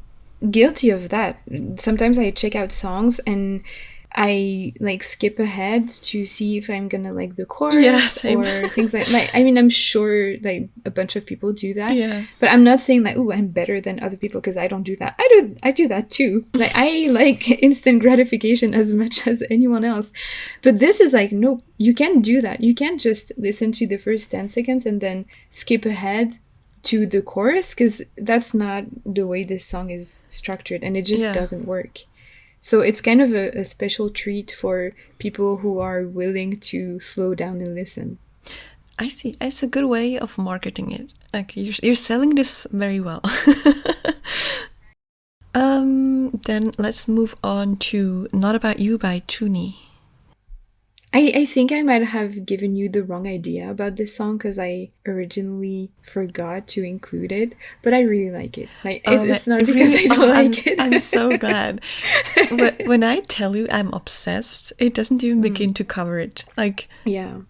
Speaker 2: guilty of that. Sometimes I check out songs and I like skip ahead to see if I'm gonna like the chorus or things like I mean, I'm sure like a bunch of people do that. Yeah. But I'm not saying like, oh, I'm better than other people, because I don't do that. I do that too. Like I like instant gratification as much as anyone else. But this is like, nope, you can't do that. You can't just listen to the first 10 seconds and then skip ahead to the chorus, because that's not the way this song is structured, and it just doesn't work. So it's kind of a special treat for people who are willing to slow down and listen.
Speaker 1: I see. It's a good way of marketing it. Like you're selling this very well. Then let's move on to Not About You by Chuni.
Speaker 2: I think I might have given you the wrong idea about this song, because I originally forgot to include it, but I really like it. Like it's not because I don't like it.
Speaker 1: I'm so glad. When I tell you I'm obsessed, it doesn't even begin to cover it. Like,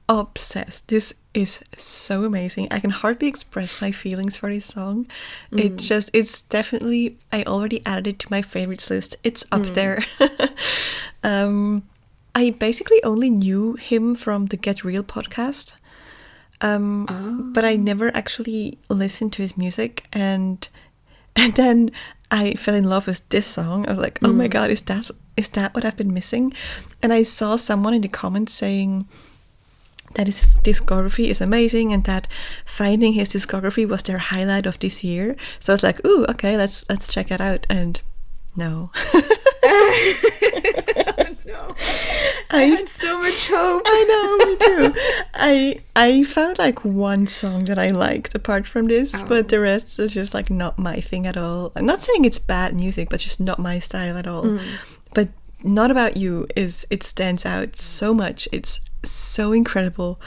Speaker 1: obsessed. This is so amazing. I can hardly express my feelings for this song. It's definitely, I already added it to my favorites list. It's up there. I basically only knew him from the Get Real podcast, but I never actually listened to his music, and And then I fell in love with this song. I was like, oh my God, is that what I've been missing? And I saw someone in the comments saying that his discography is amazing and that finding his discography was their highlight of this year. So I was like, ooh, okay, let's check it out. And no.
Speaker 2: No. I had so much hope.
Speaker 1: I know, me too. I found like one song that I liked apart from this, but the rest is just like not my thing at all. I'm not saying it's bad music, but just not my style at all. But Not About You it stands out so much. It's so incredible.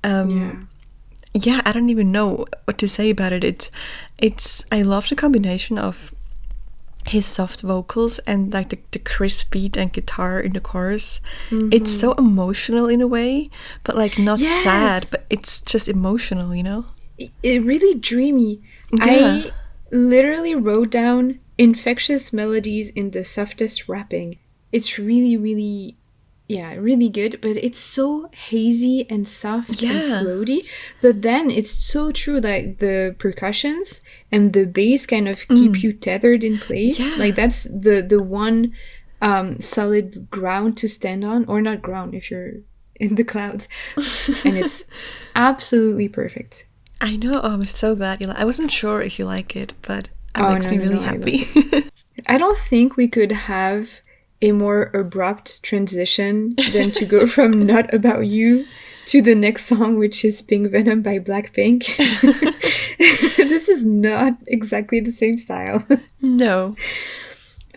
Speaker 1: Yeah, I don't even know what to say about it. It's I love the combination of his soft vocals and like the crisp beat and guitar in the chorus. It's so emotional in a way, but like not sad, but it's just emotional, you know?
Speaker 2: It really dreamy.
Speaker 1: Yeah.
Speaker 2: I literally wrote down infectious melodies in the softest rapping. It's really, really, really good, but it's so hazy and soft and floaty. But then it's so true, like the percussions and the bass kind of keep you tethered in place.
Speaker 1: Yeah.
Speaker 2: Like that's the one solid ground to stand on, or not ground if you're in the clouds. And it's absolutely perfect.
Speaker 1: I know. Oh, I'm so glad you like. I wasn't sure if you like it, but it makes me really happy.
Speaker 2: I don't think we could have a more abrupt transition than to go from Not About You to the next song, which is Pink Venom by Blackpink. This is not exactly the same style.
Speaker 1: No.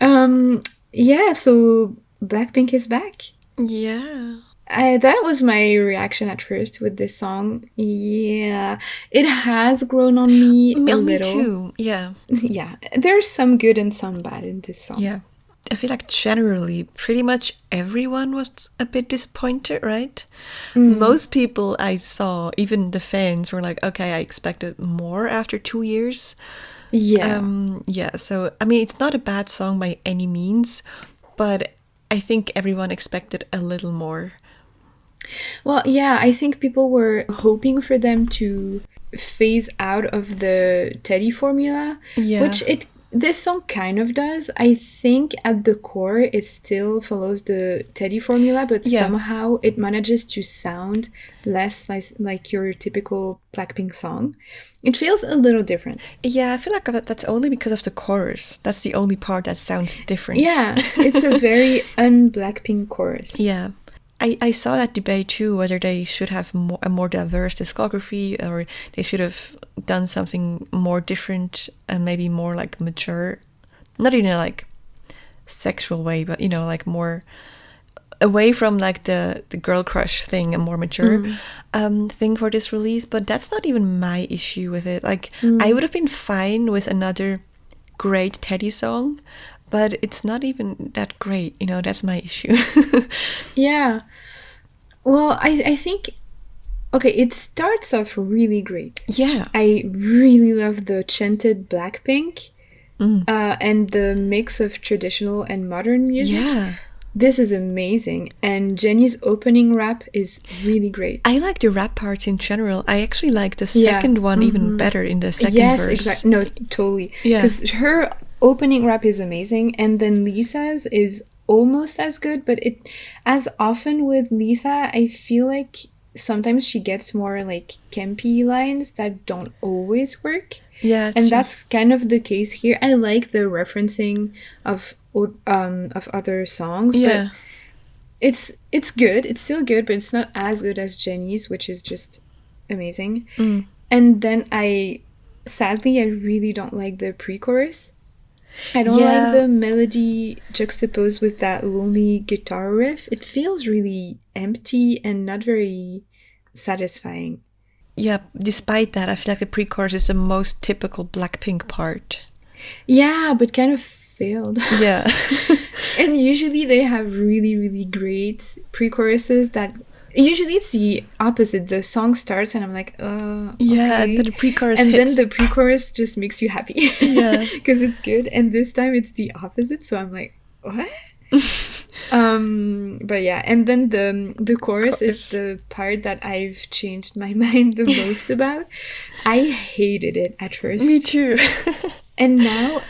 Speaker 2: Yeah, so Blackpink is back.
Speaker 1: Yeah.
Speaker 2: That was my reaction at first with this song. Yeah, it has grown on me a little.
Speaker 1: Me too. Yeah.
Speaker 2: Yeah, there's some good and some bad in this song.
Speaker 1: Yeah. I feel like generally pretty much everyone was a bit disappointed, right? Most people I saw, even the fans, were like, okay, I expected more after 2 years.
Speaker 2: Yeah.
Speaker 1: So I mean, it's not a bad song by any means, but I think everyone expected a little more.
Speaker 2: Well, yeah, I think people were hoping for them to phase out of the Teddy formula, which this song kind of does. I think at the core it still follows the Teddy formula, but somehow it manages to sound less like your typical Blackpink song. It feels a little different.
Speaker 1: Yeah, I feel like that's only because of the chorus. That's the only part that sounds different.
Speaker 2: Yeah, it's a very un-Blackpink chorus.
Speaker 1: Yeah. I saw that debate too, whether they should have a more diverse discography or they should have done something more different and maybe more like mature. Not in a like sexual way, but you know, like more away from like the girl crush thing, a more mature thing for this release. But that's not even my issue with it. Like I would have been fine with another great Teddy song, but it's not even that great, you know, that's my issue.
Speaker 2: Yeah. Well, I think, okay, it starts off really great.
Speaker 1: Yeah.
Speaker 2: I really love the chanted Blackpink and the mix of traditional and modern music.
Speaker 1: Yeah.
Speaker 2: This is amazing. And Jennie's opening rap is really great.
Speaker 1: I like the rap parts in general. I actually like the second one even better in the second verse.
Speaker 2: Yes, exactly. No, totally.
Speaker 1: Yeah.
Speaker 2: Because her opening rap is amazing, and then Lisa's is almost as good, but it, as often with Lisa, I feel like sometimes she gets more like campy lines that don't always work.
Speaker 1: Yeah,
Speaker 2: and that's kind of the case here. I like the referencing of other songs, but it's good. It's still good, but it's not as good as Jennie's, which is just amazing. And then sadly, I really don't like the pre-chorus. I don't like the melody juxtaposed with that lonely guitar riff. It feels really empty and not very satisfying.
Speaker 1: Yeah, despite that, I feel like the pre-chorus is the most typical Blackpink part.
Speaker 2: Yeah, but kind of failed.
Speaker 1: Yeah.
Speaker 2: And usually they have really, really great pre-choruses that... Usually it's the opposite. The song starts and I'm like,
Speaker 1: yeah,
Speaker 2: okay.
Speaker 1: the pre-chorus
Speaker 2: and
Speaker 1: hits.
Speaker 2: then the pre-chorus just makes you happy.
Speaker 1: Yeah.
Speaker 2: Because it's good. And this time it's the opposite. So I'm like, what? But yeah, and then the chorus is the part that I've changed my mind the most about. I hated it at first.
Speaker 1: Me too.
Speaker 2: And now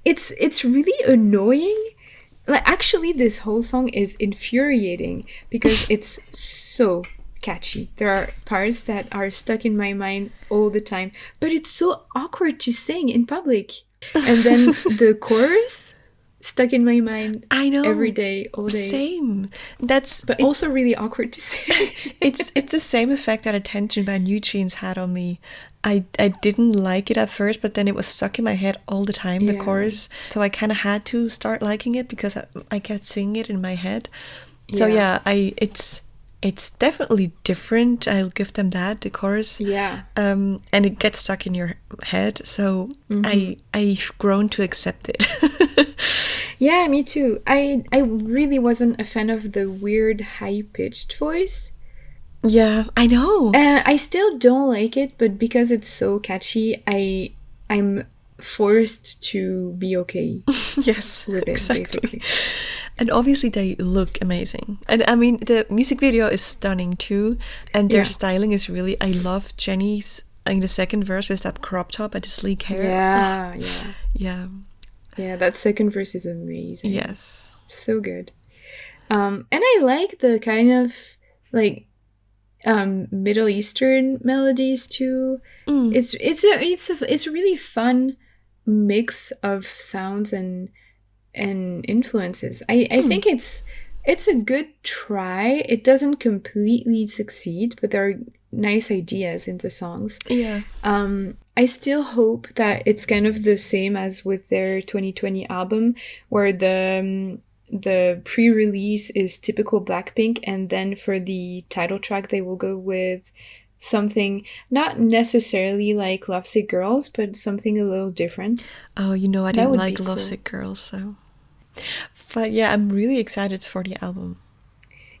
Speaker 2: it's really annoying. Like, actually, this whole song is infuriating because it's so catchy. There are parts that are stuck in my mind all the time, but it's so awkward to sing in public. And then the chorus stuck in my mind.
Speaker 1: I know.
Speaker 2: Every day, all day.
Speaker 1: Same.
Speaker 2: But also really awkward to sing.
Speaker 1: it's the same effect that Attention by New Jeans had on me. I didn't like it at first, but then it was stuck in my head all the time, the chorus. So I kind of had to start liking it because I kept singing it in my head. So it's definitely different. I'll give them that, the chorus.
Speaker 2: Yeah.
Speaker 1: And it gets stuck in your head. So I've grown to accept it.
Speaker 2: Yeah, me too. I really wasn't a fan of the weird high-pitched voice.
Speaker 1: Yeah, I know.
Speaker 2: I still don't like it, but because it's so catchy, I'm forced to be okay.
Speaker 1: Yes,
Speaker 2: with it,
Speaker 1: exactly.
Speaker 2: basically.
Speaker 1: And obviously they look amazing. And I mean, the music video is stunning too. And their styling is really, I love Jenny's in the second verse with that crop top and the sleek hair.
Speaker 2: Yeah. Yeah, that second verse is amazing.
Speaker 1: Yes.
Speaker 2: So good. And I like the kind of like Middle Eastern melodies too. It's a really fun mix of sounds and influences. I think it's a good try. It doesn't completely succeed, but there are nice ideas in the songs.
Speaker 1: Yeah.
Speaker 2: I still hope that it's kind of the same as with their 2020 album, where the pre-release is typical Blackpink, and then for the title track they will go with something not necessarily like Lovesick Girls, but something a little different.
Speaker 1: Oh, I didn't like Lovesick Girls, so. But yeah, I'm really excited for the album.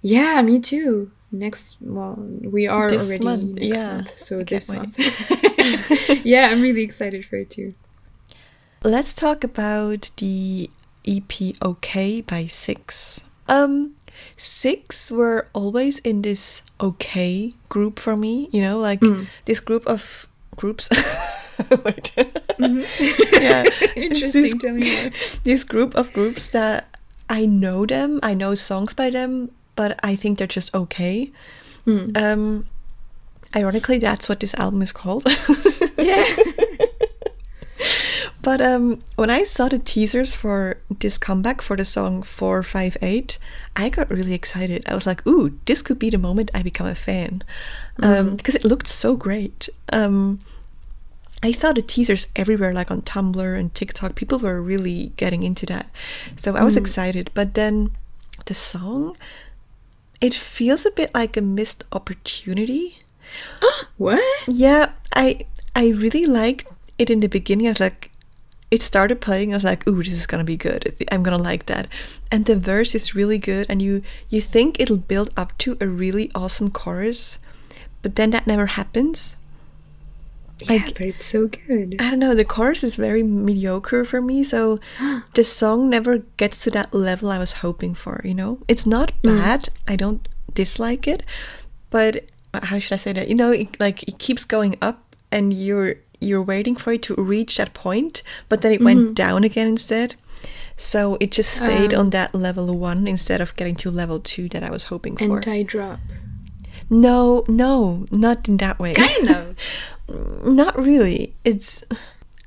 Speaker 2: Yeah, me too. We are
Speaker 1: this
Speaker 2: already
Speaker 1: month.
Speaker 2: next month, so this month.
Speaker 1: Yeah,
Speaker 2: I'm really excited for it too.
Speaker 1: Let's talk about the EP OK by Six. Six were always in this OK group for me, this group of groups. Wait. Yeah.
Speaker 2: Interesting, tell me more.
Speaker 1: This group of groups that I know them, I know songs by them, but I think they're just okay. Ironically, that's what this album is called.
Speaker 2: Yeah.
Speaker 1: But when I saw the teasers for this comeback for the song 458, I got really excited. I was like, ooh, this could be the moment I become a fan. Because it looked so great. I saw the teasers everywhere, like on Tumblr and TikTok. People were really getting into that. So I was excited. But then the song, it feels a bit like a missed opportunity.
Speaker 2: What?
Speaker 1: Yeah, I really liked it in the beginning. I was like, it started playing, I was like, ooh, this is gonna be good. I'm gonna like that. And the verse is really good, and you think it'll build up to a really awesome chorus, but then that never happens.
Speaker 2: Yeah, but it's so good.
Speaker 1: I don't know, the chorus is very mediocre for me, so the song never gets to that level I was hoping for, It's not bad, I don't dislike it, but how should I say that? It keeps going up, and you're waiting for it to reach that point, but then it went down again instead. So it just stayed on that level 1 instead of getting to level 2 that I was hoping for.
Speaker 2: Anti-drop.
Speaker 1: No, not in that way.
Speaker 2: Kind of.
Speaker 1: Not really.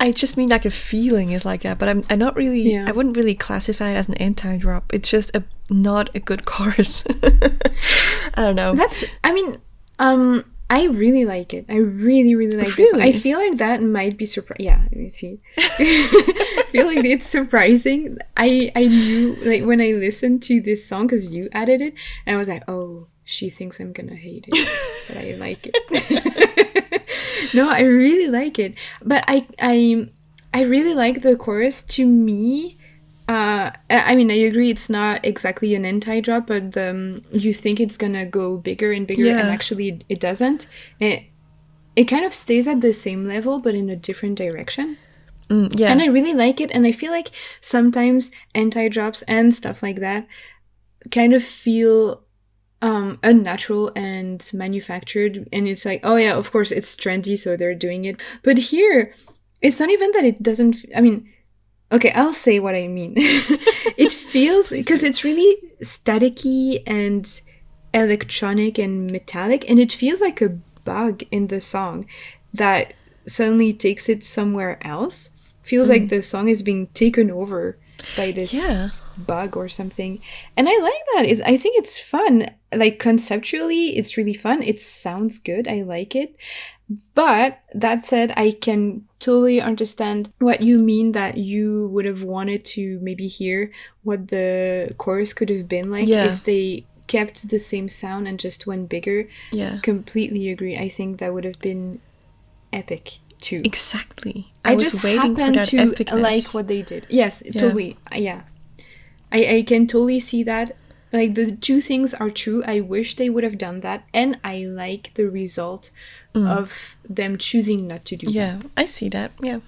Speaker 1: I just mean like a feeling is like that, but I'm not really. I wouldn't really classify it as an anti-drop. It's just not a good chorus. I don't know. I
Speaker 2: really like it. I really, really like this. I feel like that might be surprising. Yeah, you see. I feel like it's surprising. I knew, like, when I listened to this song, because you added it, and I was like, oh, she thinks I'm gonna hate it, but I like it. No, I really like it. But I really like the chorus. To me, I agree it's not exactly an anti-drop, but you think it's gonna go bigger and bigger, and actually it doesn't. It kind of stays at the same level, but in a different direction.
Speaker 1: Yeah.
Speaker 2: And I really like it, and I feel like sometimes anti-drops and stuff like that kind of feel unnatural and manufactured, and it's like, oh yeah, of course it's trendy, so they're doing it. But here, It's not even that it doesn't. I mean, okay, I'll say what I mean. It feels because it's really staticky and electronic and metallic, and it feels like a bug in the song that suddenly takes it somewhere else. Feels like the song is being taken over by this bug or something. And I like that. I think it's fun. Like conceptually, it's really fun. It sounds good. I like it. But that said, I can totally understand what you mean, that you would have wanted to maybe hear what the chorus could have been like if they kept the same sound and just went bigger.
Speaker 1: Yeah.
Speaker 2: Completely agree. I think that would have been epic too.
Speaker 1: Exactly.
Speaker 2: I
Speaker 1: was
Speaker 2: just
Speaker 1: waiting for
Speaker 2: happened
Speaker 1: that
Speaker 2: to
Speaker 1: epicness.
Speaker 2: like what they did. Yes, totally. Yeah. I can totally see that. Like, the two things are true. I wish they would have done that, and I like the result of them choosing not to do that.
Speaker 1: Yeah, I see that. Yeah.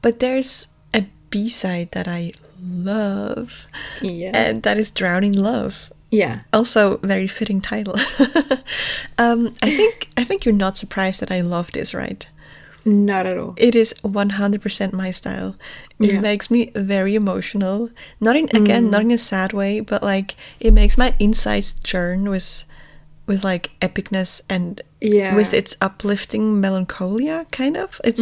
Speaker 1: But there's a B-side that I love.
Speaker 2: Yeah.
Speaker 1: And that is Drowning Love.
Speaker 2: Yeah.
Speaker 1: Also, very fitting title. I think you're not surprised that I love this, right?
Speaker 2: Not at all.
Speaker 1: It is 100% my style. It makes me very emotional. Not in a sad way, but like it makes my insides churn with like epicness and with its uplifting melancholia kind of. It's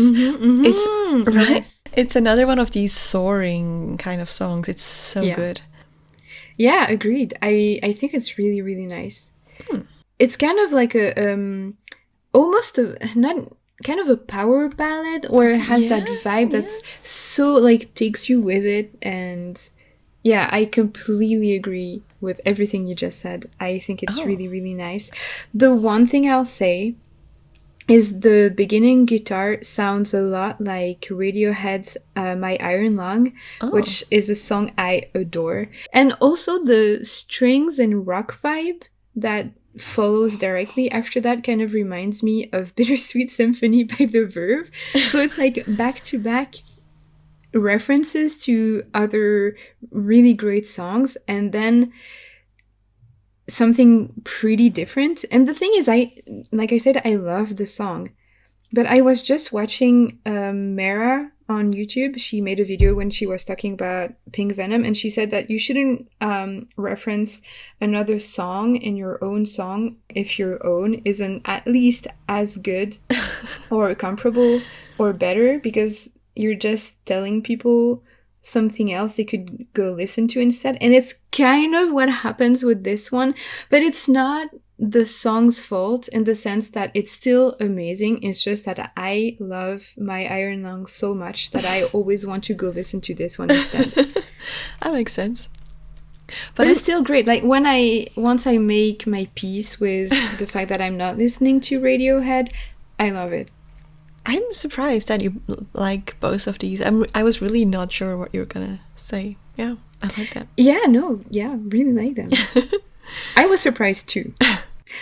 Speaker 1: right. Yes. It's another one of these soaring kind of songs. It's so good.
Speaker 2: Yeah, agreed. I think it's really, really nice. It's kind of like a almost not kind of a power ballad, or it has that vibe that's so like takes you with it. And yeah, I completely agree with everything you just said. I think it's really, really nice. The one thing I'll say is the beginning guitar sounds a lot like Radiohead's My Iron Lung, which is a song I adore. And also the strings and rock vibe that follows directly after that kind of reminds me of Bittersweet Symphony by The Verve. So it's like back-to-back references to other really great songs, and then something pretty different. And the thing is, like I said, I love the song, but I was just watching Mara on YouTube. She made a video when she was talking about Pink Venom, and she said that you shouldn't reference another song in your own song if your own isn't at least as good or comparable or better, because you're just telling people something else they could go listen to instead. And it's kind of what happens with this one, but it's not the song's fault in the sense that it's still amazing. It's just that I love My Iron Lung so much that I always want to go listen to this one instead.
Speaker 1: That makes sense.
Speaker 2: But it's still great. Like once I make my peace with the fact that I'm not listening to Radiohead, I love it.
Speaker 1: I'm surprised that you like both of these. I was really not sure what you were gonna say. Yeah, I like that.
Speaker 2: Really like them. I was surprised too.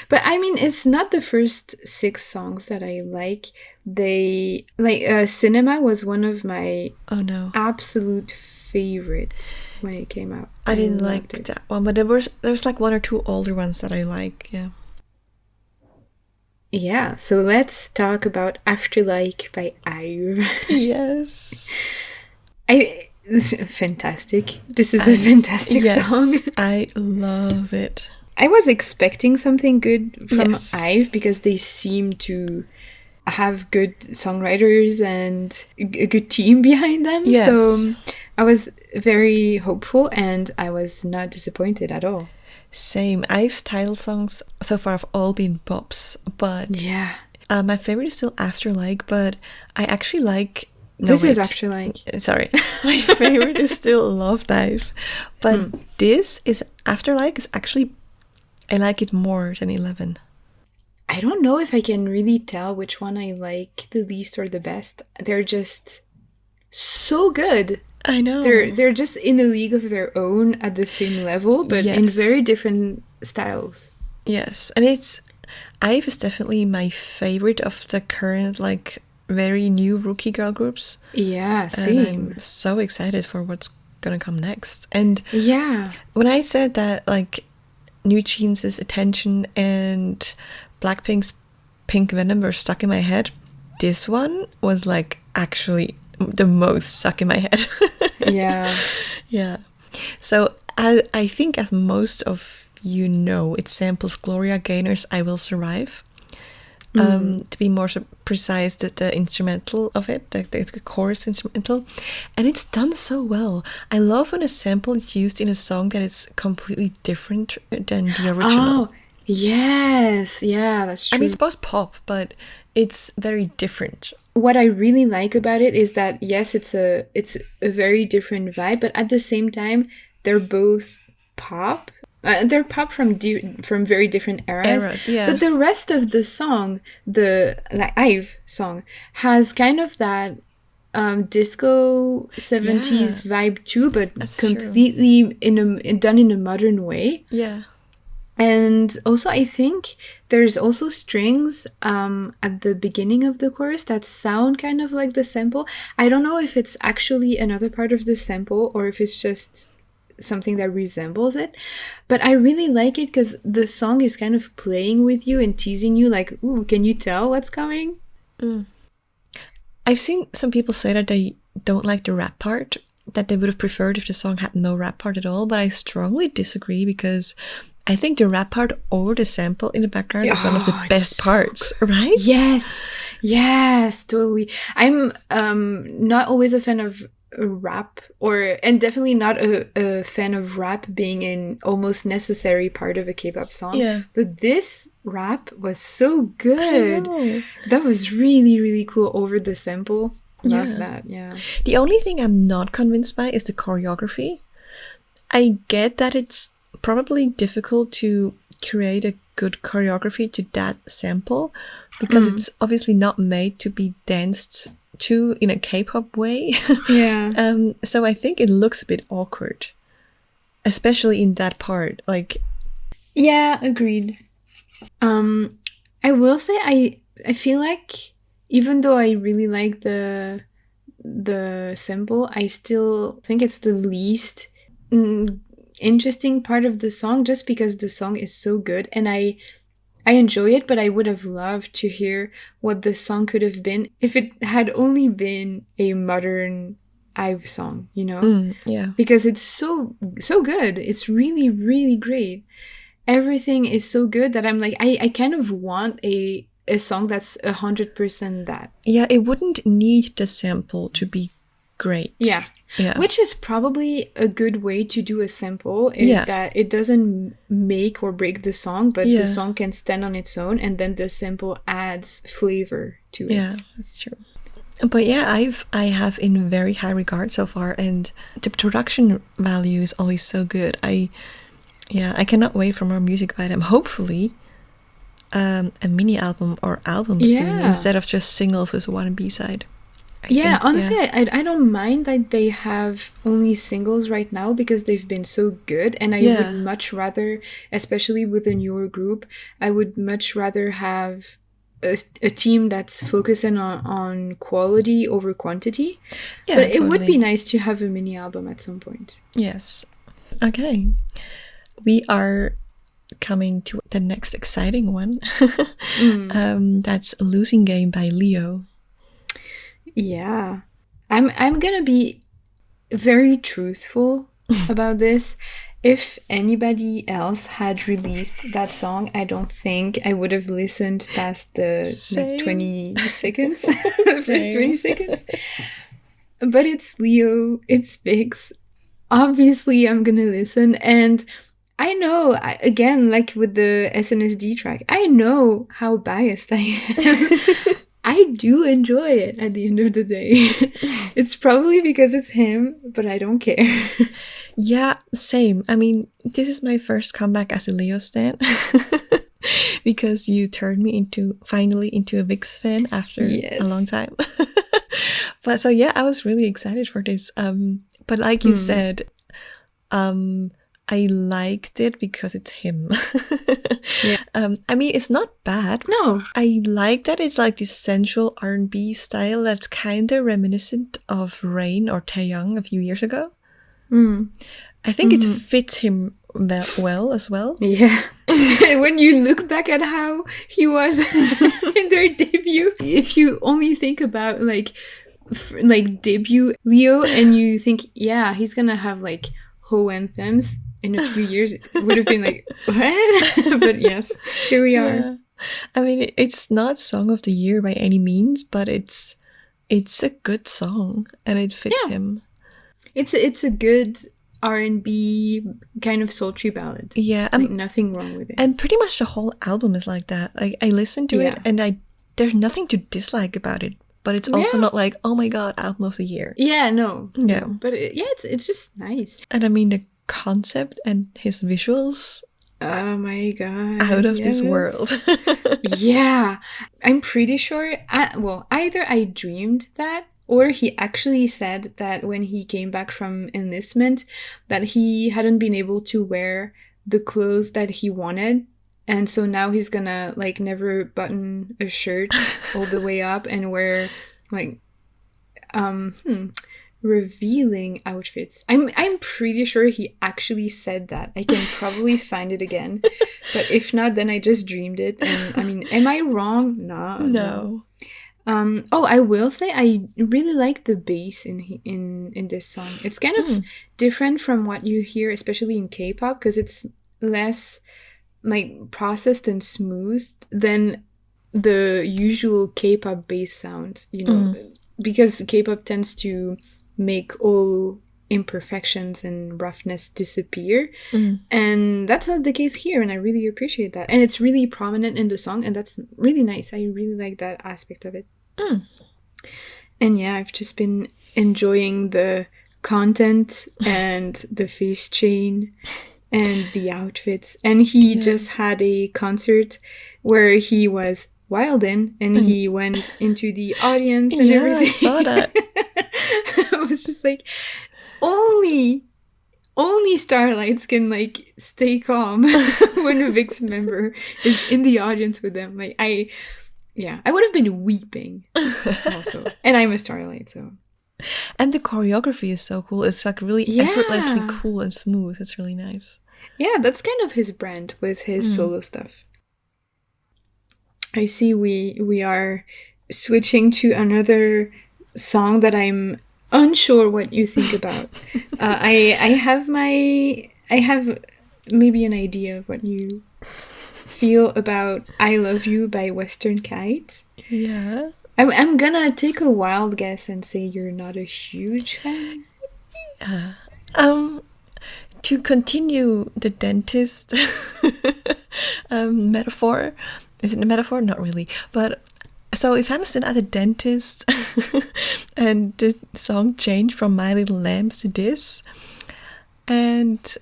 Speaker 2: But I mean, it's not the first 6 songs that I like. They like Cinema was one of my absolute favorites when it came out.
Speaker 1: I didn't like that one, but there's like 1 or 2 older ones that I like. Yeah.
Speaker 2: Yeah, so let's talk about Afterlife by IVE.
Speaker 1: Yes.
Speaker 2: This is fantastic. This is a fantastic song.
Speaker 1: I love it.
Speaker 2: I was expecting something good from IVE because they seem to have good songwriters and a good team behind them.
Speaker 1: Yes.
Speaker 2: So I was very hopeful and I was not disappointed at all.
Speaker 1: Same. IVE's title songs so far have all been bops, but my favorite is still Afterlife, but I actually like...
Speaker 2: This is Afterlife.
Speaker 1: Sorry. My favorite is still Love Dive, but this is Afterlife is actually... I like it more than 11.
Speaker 2: I don't know if I can really tell which one I like the least or the best. They're just so good.
Speaker 1: I know.
Speaker 2: They're just in a league of their own at the same level, but in very different styles.
Speaker 1: Yes, and IVE is definitely my favorite of the current, like, very new rookie girl groups.
Speaker 2: Yeah, same.
Speaker 1: And I'm so excited for what's gonna come next. And when I said that, like, New Jeans' Attention and Blackpink's Pink Venom were stuck in my head, this one was like, actually the most stuck in my head.
Speaker 2: Yeah.
Speaker 1: Yeah. So I think, as most of you know, it samples Gloria Gaynor's "I Will Survive." To be more precise, the instrumental of it, the chorus instrumental, and it's done so well. I love when a sample is used in a song that is completely different than the original.
Speaker 2: Oh, yes. Yeah, that's true.
Speaker 1: I mean, it's both pop, but it's very different.
Speaker 2: What I really like about it is that, yes, it's a very different vibe, but at the same time, they're both pop. They're pop from very different eras.
Speaker 1: Yeah.
Speaker 2: But the rest of the song, the like I've song, has kind of that disco 70s vibe too, but
Speaker 1: That's
Speaker 2: completely done in a modern way.
Speaker 1: Yeah.
Speaker 2: And also, I think there's also strings at the beginning of the chorus that sound kind of like the sample. I don't know if it's actually another part of the sample or if it's just something that resembles it. But I really like it because the song is kind of playing with you and teasing you like, ooh, can you tell what's coming?
Speaker 1: I've seen some people say that they don't like the rap part, that they would have preferred if the song had no rap part at all, but I strongly disagree because I think the rap part over the sample in the background is one of the best parts, right?
Speaker 2: Yes, totally. I'm not always a fan of rap, and definitely not a fan of rap being an almost necessary part of a K-pop song.
Speaker 1: Yeah.
Speaker 2: But this rap was so good. That was really, really cool over the sample. Love that, yeah.
Speaker 1: The only thing I'm not convinced by is the choreography. I get that it's probably difficult to create a good choreography to that sample because it's obviously not made to be danced to in a K-pop way.
Speaker 2: Yeah.
Speaker 1: So I think it looks a bit awkward, especially in that part. Like,
Speaker 2: yeah, agreed. I will say I feel like even though I really like the sample, I still think it's the least interesting part of the song, just because the song is so good and I enjoy it, but I would have loved to hear what the song could have been if it had only been a modern IVE song, you know?
Speaker 1: Yeah.
Speaker 2: Because it's so good. It's really, really great. Everything is so good that I'm like, I kind of want a song that's 100% that.
Speaker 1: Yeah, it wouldn't need the sample to be great.
Speaker 2: Yeah. Which is probably a good way to do a sample, is that it doesn't make or break the song, but the song can stand on its own, and then the sample adds flavor to it.
Speaker 1: Yeah, that's true. But yeah, I have in very high regard so far, and the production value is always so good. I cannot wait for more music by them. Hopefully, a mini album or album soon, instead of just singles with one B-side.
Speaker 2: Honestly, I don't mind that they have only singles right now because they've been so good, and I would much rather, especially with a newer group, I would much rather have a team that's focusing on quality over quantity. Yeah, but it would be nice to have a mini album at some point.
Speaker 1: Yes. Okay. We are coming to the next exciting one. That's Losing Game by Leo.
Speaker 2: Yeah. I'm gonna be very truthful about this. If anybody else had released that song, I don't think I would have listened past the 20 seconds. The first 20 seconds. But it's Leo, it's Vix. Obviously, I'm gonna listen. And I know, again, like with the SNSD track, I know how biased I am. I do enjoy it at the end of the day. It's probably because it's him, but I don't care.
Speaker 1: Yeah, same. I mean, this is my first comeback as a Leo stan. Because you turned me finally into a Vix fan after a long time. But so yeah, I was really excited for this. But like you said, I liked it because it's him. I mean, it's not bad.
Speaker 2: No.
Speaker 1: I like that it's like this sensual R&B style that's kind of reminiscent of Rain or Taeyong a few years ago. I think it fits him well as well.
Speaker 2: Yeah. When you look back at how he was in their debut, if you only think about like like debut Leo, and you think, yeah, he's gonna have like Ho anthems in a few years. It would have been like, what? But yes, here we are.
Speaker 1: Yeah. I mean, it's not Song of the Year by any means, but it's a good song and it fits him.
Speaker 2: It's a good R&B kind of sultry ballad.
Speaker 1: Yeah,
Speaker 2: like nothing wrong with it.
Speaker 1: And pretty much the whole album is like that. Like I listened to it and there's nothing to dislike about it, but it's also not like, oh my god, album of the year.
Speaker 2: Yeah, no.
Speaker 1: Yeah,
Speaker 2: but it's just nice.
Speaker 1: And I mean the concept and his visuals.
Speaker 2: Oh my god.
Speaker 1: Out of this world.
Speaker 2: Yeah. I'm pretty sure, either I dreamed that, or he actually said that when he came back from enlistment, that he hadn't been able to wear the clothes that he wanted. And so now he's gonna, like, never button a shirt all the way up and wear, like, revealing outfits. I'm pretty sure he actually said that. I can probably find it again, but if not, then I just dreamed it. And I mean, am I wrong? No. I will say I really like the bass in this song. It's kind of different from what you hear, especially in K-pop, because it's less like processed and smooth than the usual K-pop bass sounds, you know, because K-pop tends to make all imperfections and roughness disappear, and that's not the case here, and I really appreciate that, and it's really prominent in the song, and that's really nice. I really like that aspect of it. And yeah, I've just been enjoying the content and the face chain and the outfits, and he just had a concert where he was wild in, and he went into the audience and everything.
Speaker 1: I saw that.
Speaker 2: I was just like, only Starlights can like stay calm when a VIX member is in the audience with them. Like I would have been weeping also. And I'm a Starlight, so.
Speaker 1: And the choreography is so cool. It's like really effortlessly cool and smooth. It's really nice.
Speaker 2: Yeah, that's kind of his brand with his solo stuff. I see we are switching to another song that I'm unsure what you think about. I have maybe an idea of what you feel about I Love You by Western Kite.
Speaker 1: Yeah.
Speaker 2: I'm gonna take a wild guess and say you're not a huge fan.
Speaker 1: To continue the dentist metaphor, is it a metaphor? Not really. But so if I'm sitting at the dentist and the song changed from My Little Lambs to this, and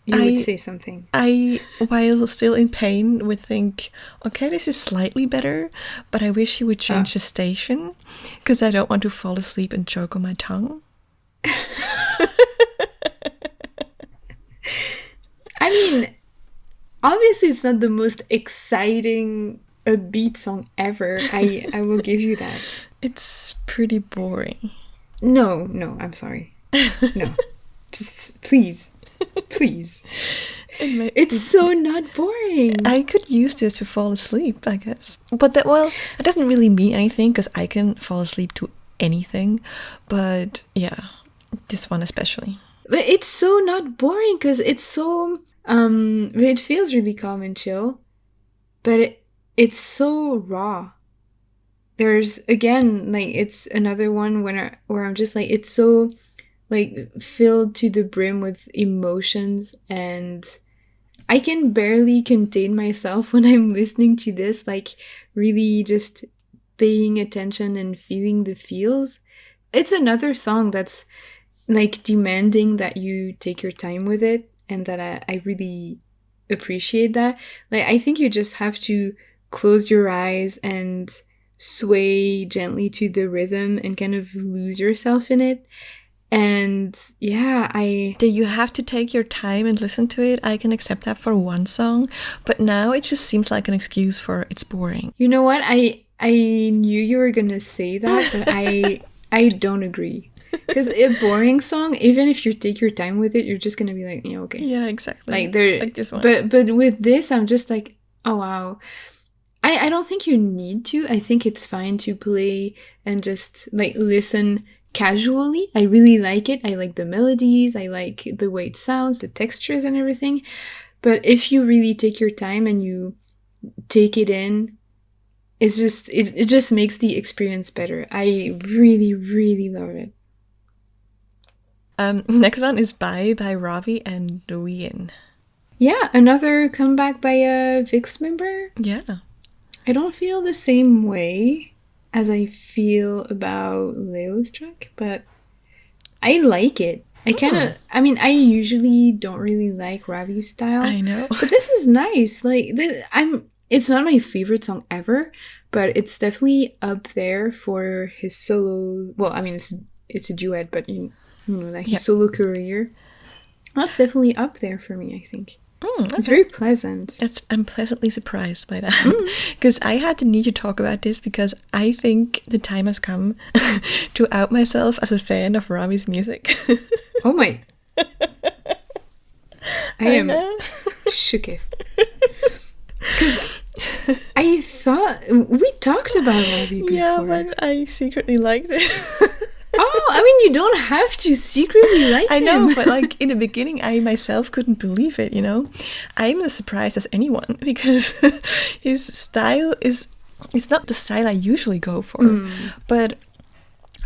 Speaker 2: you would say something.
Speaker 1: I, while still in pain, would think, okay, this is slightly better, but I wish you would change the station, because I don't want to fall asleep and choke on my tongue.
Speaker 2: I mean, obviously it's not the most exciting upbeat song ever. I will give you that.
Speaker 1: It's pretty boring.
Speaker 2: No, I'm sorry. No. Just please. It's so not boring.
Speaker 1: I could use this to fall asleep, I guess. But that, well, it doesn't really mean anything, because I can fall asleep to anything. But yeah, this one especially.
Speaker 2: But it's so not boring, because it's so it feels really calm and chill, but it's so raw. There's, again, like, it's another one where I'm just like, it's so like filled to the brim with emotions, and I can barely contain myself when I'm listening to this, like really just paying attention and feeling the feels. It's another song that's like demanding that you take your time with it, and that I really appreciate that. Like, I think you just have to close your eyes and sway gently to the rhythm and kind of lose yourself in it. And yeah,
Speaker 1: you have to take your time and listen to it. I can accept that for one song, but now it just seems like an excuse for it's boring.
Speaker 2: You know what? I knew you were gonna say that, but I don't agree. Because a boring song, even if you take your time with it, you're just gonna be like, yeah, okay.
Speaker 1: Yeah, exactly.
Speaker 2: Like there,
Speaker 1: like this one.
Speaker 2: But with this, I'm just like, oh wow. I don't think you need to. I think it's fine to play and just like listen casually. I really like it. I like the melodies. I like the way it sounds, the textures and everything. But if you really take your time and you take it in, it just makes the experience better. I really, really love it.
Speaker 1: Next one is by Ravi and Wien.
Speaker 2: Yeah, another comeback by a VIX member.
Speaker 1: Yeah.
Speaker 2: I don't feel the same way as I feel about Leo's track, but I like it. I usually don't really like Ravi's style.
Speaker 1: I know.
Speaker 2: But this is nice. Like, it's not my favorite song ever, but it's definitely up there for his solo. Well, I mean, it's a duet, but you know, like his solo career. That's definitely up there for me, I think.
Speaker 1: Okay.
Speaker 2: It's very pleasant.
Speaker 1: I'm pleasantly surprised by that. Because I had the need to talk about this because I think the time has come to out myself as a fan of Ravi's music.
Speaker 2: Oh my. I am shooketh. Because I thought we talked about Ravi before.
Speaker 1: Yeah, but I secretly liked it.
Speaker 2: Oh, I mean, you don't have to secretly like him.
Speaker 1: I know, but like in the beginning, I myself couldn't believe it, you know? I'm as surprised as anyone because his style it's not the style I usually go for. But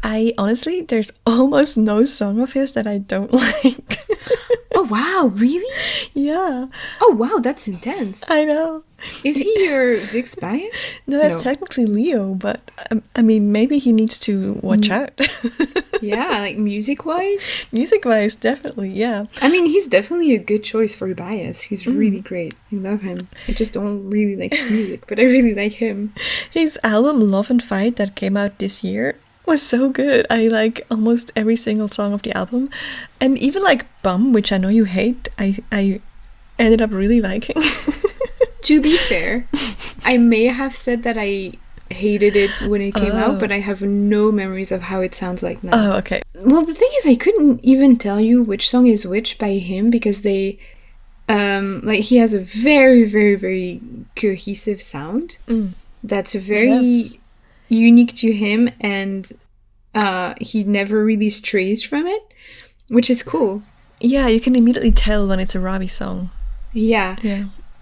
Speaker 1: I honestly, there's almost no song of his that I don't like.
Speaker 2: Oh, wow, really?
Speaker 1: Yeah.
Speaker 2: Oh, wow, that's intense.
Speaker 1: I know.
Speaker 2: Is he your VIX bias?
Speaker 1: No, that's technically Leo, but I mean, maybe he needs to watch out.
Speaker 2: Yeah, like music-wise?
Speaker 1: Music-wise, definitely, yeah.
Speaker 2: I mean, he's definitely a good choice for bias. He's really great. I love him. I just don't really like his music, but I really like him.
Speaker 1: His album Love and Fight that came out this year was so good. I like almost every single song of the album. And even like Bum, which I know you hate, I ended up really liking.
Speaker 2: To be fair, I may have said that I hated it when it came out, but I have no memories of how it sounds like now.
Speaker 1: Oh, okay.
Speaker 2: Well, the thing is, I couldn't even tell you which song is which by him because they, like, he has a very, very, very cohesive sound that's very unique to him, and he never really strays from it, which is cool. Yeah,
Speaker 1: you can immediately tell when it's a Ravi song.
Speaker 2: Yeah.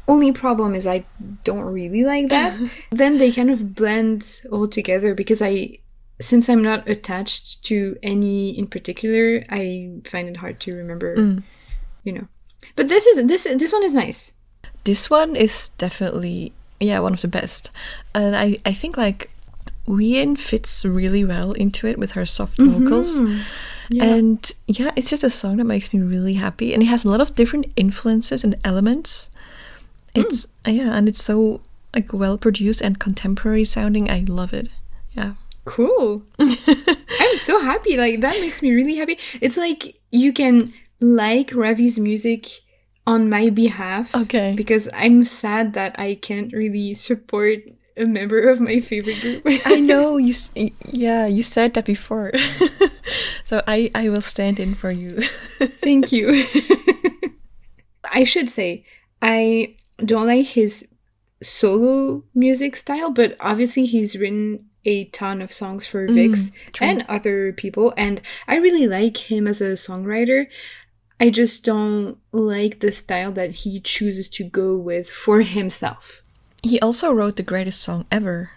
Speaker 2: Only problem is I don't really like that. Then they kind of blend all together because since I'm not attached to any in particular, I find it hard to remember, you know. But this one is nice.
Speaker 1: This one is definitely one of the best, and I think like Wien fits really well into it with her soft vocals. And it's just a song that makes me really happy, and it has a lot of different influences and elements. It's and it's so like well produced and contemporary sounding. I love it. Yeah.
Speaker 2: Cool. I'm so happy. Like that makes me really happy. It's like you can like Ravi's music on my behalf.
Speaker 1: Okay.
Speaker 2: Because I'm sad that I can't really support a member of my favorite group.
Speaker 1: I know you said that before. So I will stand in for you.
Speaker 2: Thank you. I should say I don't like his solo music style, but obviously he's written a ton of songs for VIX and other people, and I really like him as a songwriter. I just don't like the style that he chooses to go with for himself.
Speaker 1: He also wrote the greatest song ever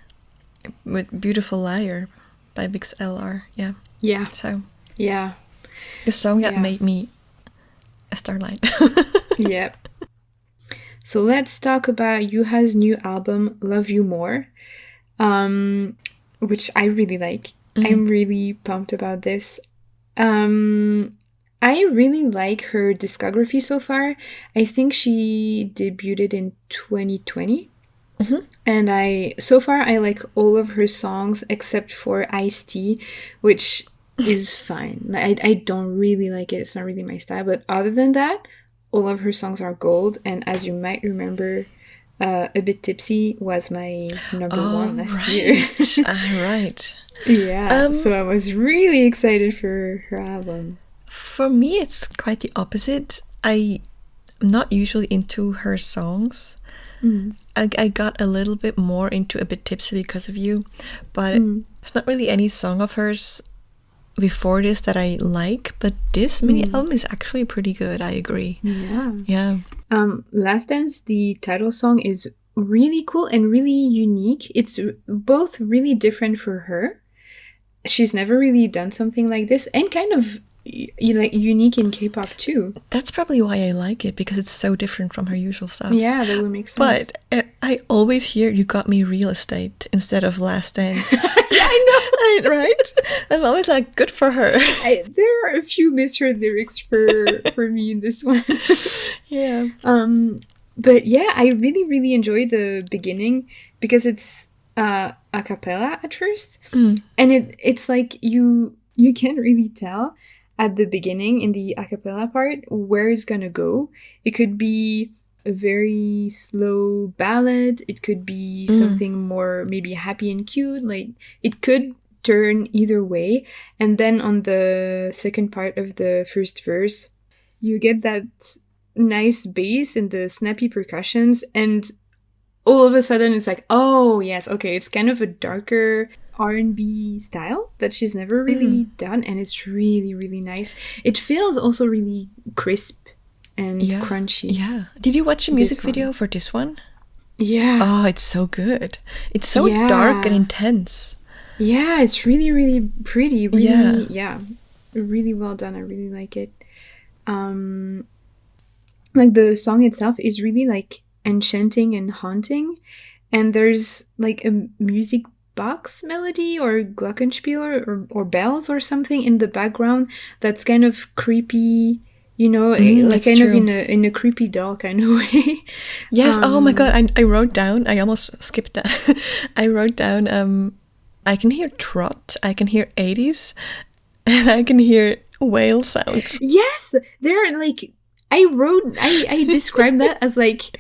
Speaker 1: with Beautiful Liar by VIX LR. Yeah. So the song that made me a starlight.
Speaker 2: Yep. So let's talk about Yuha's new album, Love You More, which I really like. I'm really pumped about this. I really like her discography so far. I think she debuted in 2020. And so far I like all of her songs except for Iced Tea, which is fine. I don't really like it. It's not really my style. But other than that, all of her songs are gold, and as you might remember, A Bit Tipsy was my number one last year.
Speaker 1: Right.
Speaker 2: Yeah, so I was really excited for her album.
Speaker 1: For me, it's quite the opposite. I'm not usually into her songs. I got a little bit more into A Bit Tipsy because of you, but there's not really any song of hers before this that I like, but this mini album is actually pretty good. I agree. Yeah.
Speaker 2: Last Dance, the title song, is really cool and really unique. It's both really different for her. She's never really done something like this, and kind of unique in K-pop too.
Speaker 1: That's probably why I like it, because it's so different from her usual stuff.
Speaker 2: Yeah, that would make sense.
Speaker 1: But I always hear "You Got Me Real Estate" instead of "Last Dance."
Speaker 2: Yeah, I know.
Speaker 1: Right? I'm always like, good for her.
Speaker 2: There are a few misheard lyrics for me in this one.
Speaker 1: Yeah.
Speaker 2: But yeah, I really, really enjoy the beginning because it's a cappella at first, and it's like you can't really tell at the beginning in the a cappella part where it's gonna go. It could be a very slow ballad. It could be something more maybe happy and cute. Like, it could turn either way. And then on the second part of the first verse, you get that nice bass and the snappy percussions, and all of a sudden it's like, oh yes, okay, it's kind of a darker R&B style that she's never really done, and it's really, really nice. It feels also really crisp and crunchy.
Speaker 1: Yeah. Did you watch the music video for this one?
Speaker 2: Yeah.
Speaker 1: Oh, it's so good. It's so dark and intense.
Speaker 2: Yeah, it's really, really pretty. Really, really well done. I really like it. Like, the song itself is really like enchanting and haunting, and there's like a music box melody or glockenspiel or bells or something in the background that's kind of creepy, like kind of in a creepy doll kind of way.
Speaker 1: Yes. Oh my god, I wrote down, I almost skipped that. I wrote down I can hear trot, I can hear 80s, and I can hear whale sounds.
Speaker 2: Yes, they're like, I described that as like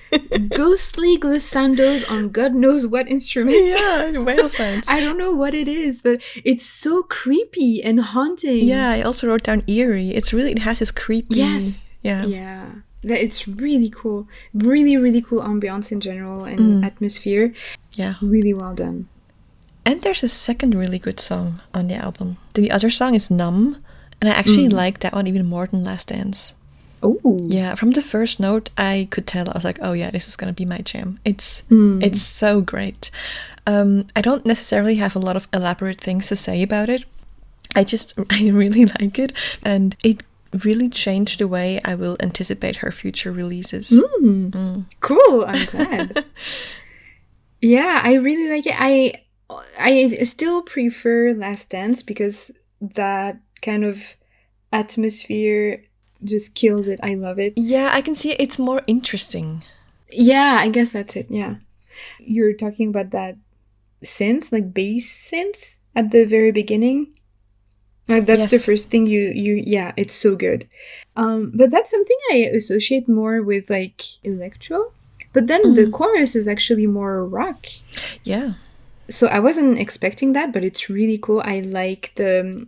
Speaker 2: ghostly glissandos on God knows what instruments.
Speaker 1: Yeah, whale sounds.
Speaker 2: I don't know what it is, but it's so creepy and haunting.
Speaker 1: Yeah, I also wrote down eerie. It has this creepy.
Speaker 2: Yes.
Speaker 1: Yeah.
Speaker 2: Yeah. It's really cool. Really, really cool ambiance in general and atmosphere.
Speaker 1: Yeah.
Speaker 2: Really well done.
Speaker 1: And there's a second really good song on the album. The other song is Numb, and I actually like that one even more than Last Dance.
Speaker 2: Oh.
Speaker 1: Yeah, from the first note, I could tell. I was like, oh yeah, this is gonna be my jam. It's so great. I don't necessarily have a lot of elaborate things to say about it. I really like it, and it really changed the way I will anticipate her future releases.
Speaker 2: Cool, I'm glad. Yeah, I really like it. I still prefer Last Dance because that kind of atmosphere just kills it. I love it.
Speaker 1: Yeah, I can see it. It's more interesting.
Speaker 2: Yeah, I guess that's it. Yeah. You're talking about that synth, like bass synth at the very beginning. That's the first thing yeah, it's so good. But that's something I associate more with like electro. But then the chorus is actually more rock.
Speaker 1: Yeah.
Speaker 2: So I wasn't expecting that, but it's really cool. I like the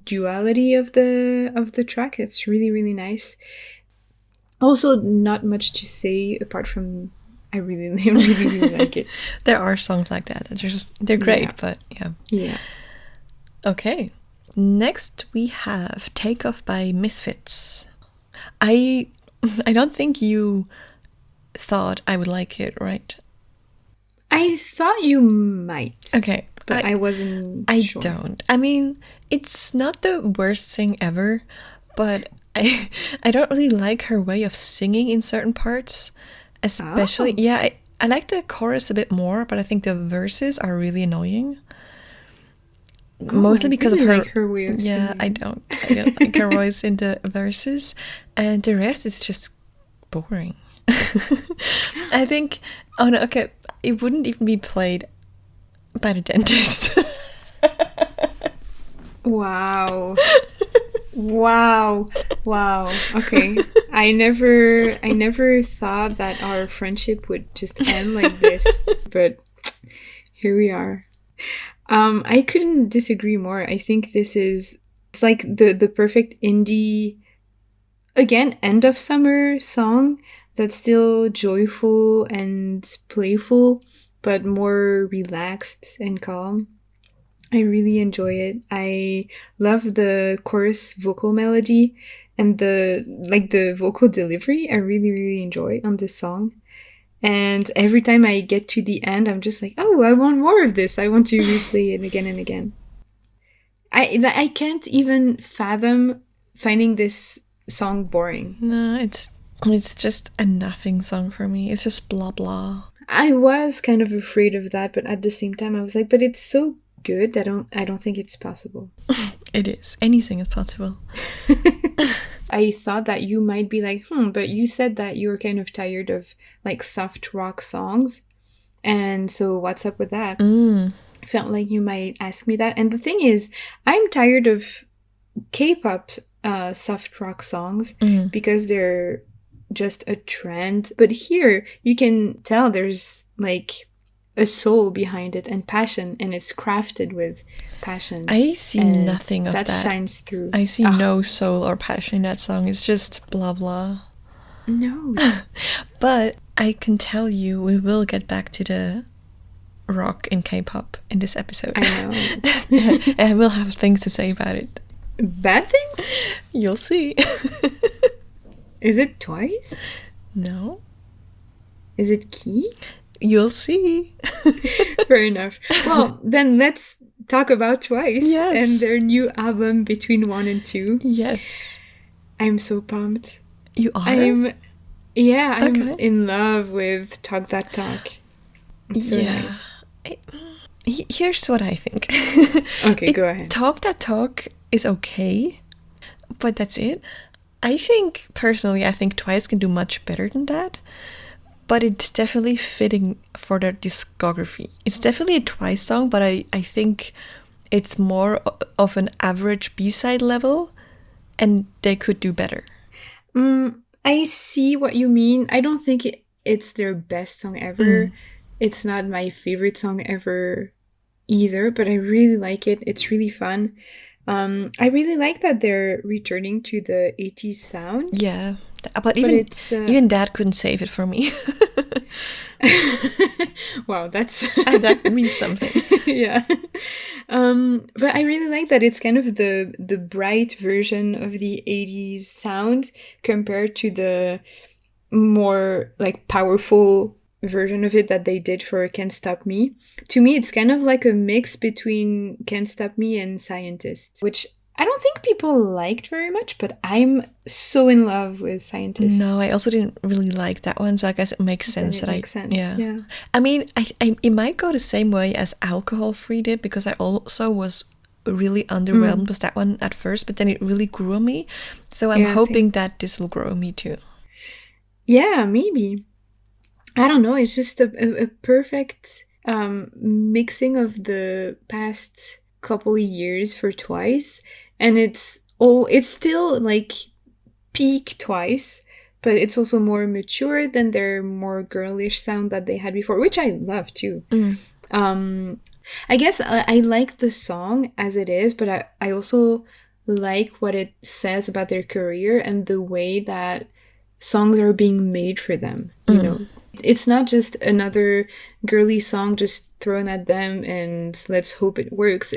Speaker 2: duality of the track. It's really, really nice. Also, not much to say apart from I really, really, really like it.
Speaker 1: There are songs like that. They're great, but yeah.
Speaker 2: Yeah.
Speaker 1: Okay. Next we have Take Off by Misfits. I don't think you thought I would like it, right?
Speaker 2: I thought you might.
Speaker 1: Okay.
Speaker 2: But I wasn't sure.
Speaker 1: I don't. I mean, it's not the worst thing ever, but I don't really like her way of singing in certain parts. Especially, I like the chorus a bit more, but I think the verses are really annoying. Mostly because of her
Speaker 2: way of singing.
Speaker 1: I don't like her voice in the verses, and the rest is just boring. I think, oh no, okay, it wouldn't even be played by the dentist.
Speaker 2: Wow. Okay. I never thought that our friendship would just end like this, but here we are. I couldn't disagree more. I think it's like the perfect indie, again, end of summer song that's still joyful and playful, but more relaxed and calm. I really enjoy it. I love the chorus vocal melody and the vocal delivery. I really, really enjoy on this song. And every time I get to the end, I'm just like, oh, I want more of this. I want to replay it again and again. I can't even fathom finding this song boring.
Speaker 1: No, it's just a nothing song for me. It's just blah blah.
Speaker 2: I was kind of afraid of that, but at the same time, I was like, but it's so good that I don't think it's possible.
Speaker 1: It is. Anything is possible.
Speaker 2: I thought that you might be like, but you said that you were kind of tired of like soft rock songs. And so what's up with that? I felt like you might ask me that. And the thing is, I'm tired of K-pop soft rock songs because they're just a trend. But here you can tell there's like a soul behind it and passion, and it's crafted with passion.
Speaker 1: I see nothing of
Speaker 2: that.
Speaker 1: That
Speaker 2: shines through.
Speaker 1: I see no soul or passion in that song. It's just blah blah.
Speaker 2: No.
Speaker 1: But I can tell you we will get back to the rock in K-pop in this episode.
Speaker 2: I know.
Speaker 1: I will have things to say about it.
Speaker 2: Bad things?
Speaker 1: You'll see.
Speaker 2: Is it Twice?
Speaker 1: No.
Speaker 2: Is it Key?
Speaker 1: You'll see.
Speaker 2: Fair enough. Well, then let's talk about Twice.
Speaker 1: Yes.
Speaker 2: And their new album Between 1 and 2.
Speaker 1: Yes.
Speaker 2: I'm so pumped.
Speaker 1: You are?
Speaker 2: I'm in love with Talk That Talk. It's so nice.
Speaker 1: Here's what I think.
Speaker 2: Okay, go ahead.
Speaker 1: Talk That Talk is okay, but that's it. I think Twice can do much better than that. But it's definitely fitting for their discography. It's definitely a Twice song, but I think it's more of an average B-side level, and they could do better.
Speaker 2: I see what you mean. I don't think it's their best song ever. It's not my favorite song ever either, but I really like it. It's really fun. I really like that they're returning to the 80s sound.
Speaker 1: Yeah. But even that couldn't save it for me.
Speaker 2: Wow,
Speaker 1: that means something.
Speaker 2: Yeah. But I really like that it's kind of the bright version of the 80s sound compared to the more like powerful version of it that they did for Can't Stop Me. To me, it's kind of like a mix between Can't Stop Me and Scientist, which I don't think people liked very much, but I'm so in love with Scientist.
Speaker 1: No, I also didn't really like that one, so I guess it makes sense.
Speaker 2: Yeah.
Speaker 1: I mean, it might go the same way as Alcohol Free did, because I also was really underwhelmed with that one at first, but then it really grew on me. So I'm hoping that this will grow on me too.
Speaker 2: Yeah, maybe. I don't know. It's just a perfect mixing of the past couple of years for Twice. And it's still like peak Twice, but it's also more mature than their more girlish sound that they had before, which I love too. I guess I like the song as it is, but I also like what it says about their career and the way that songs are being made for them, you know. It's not just another girly song just thrown at them and let's hope it works.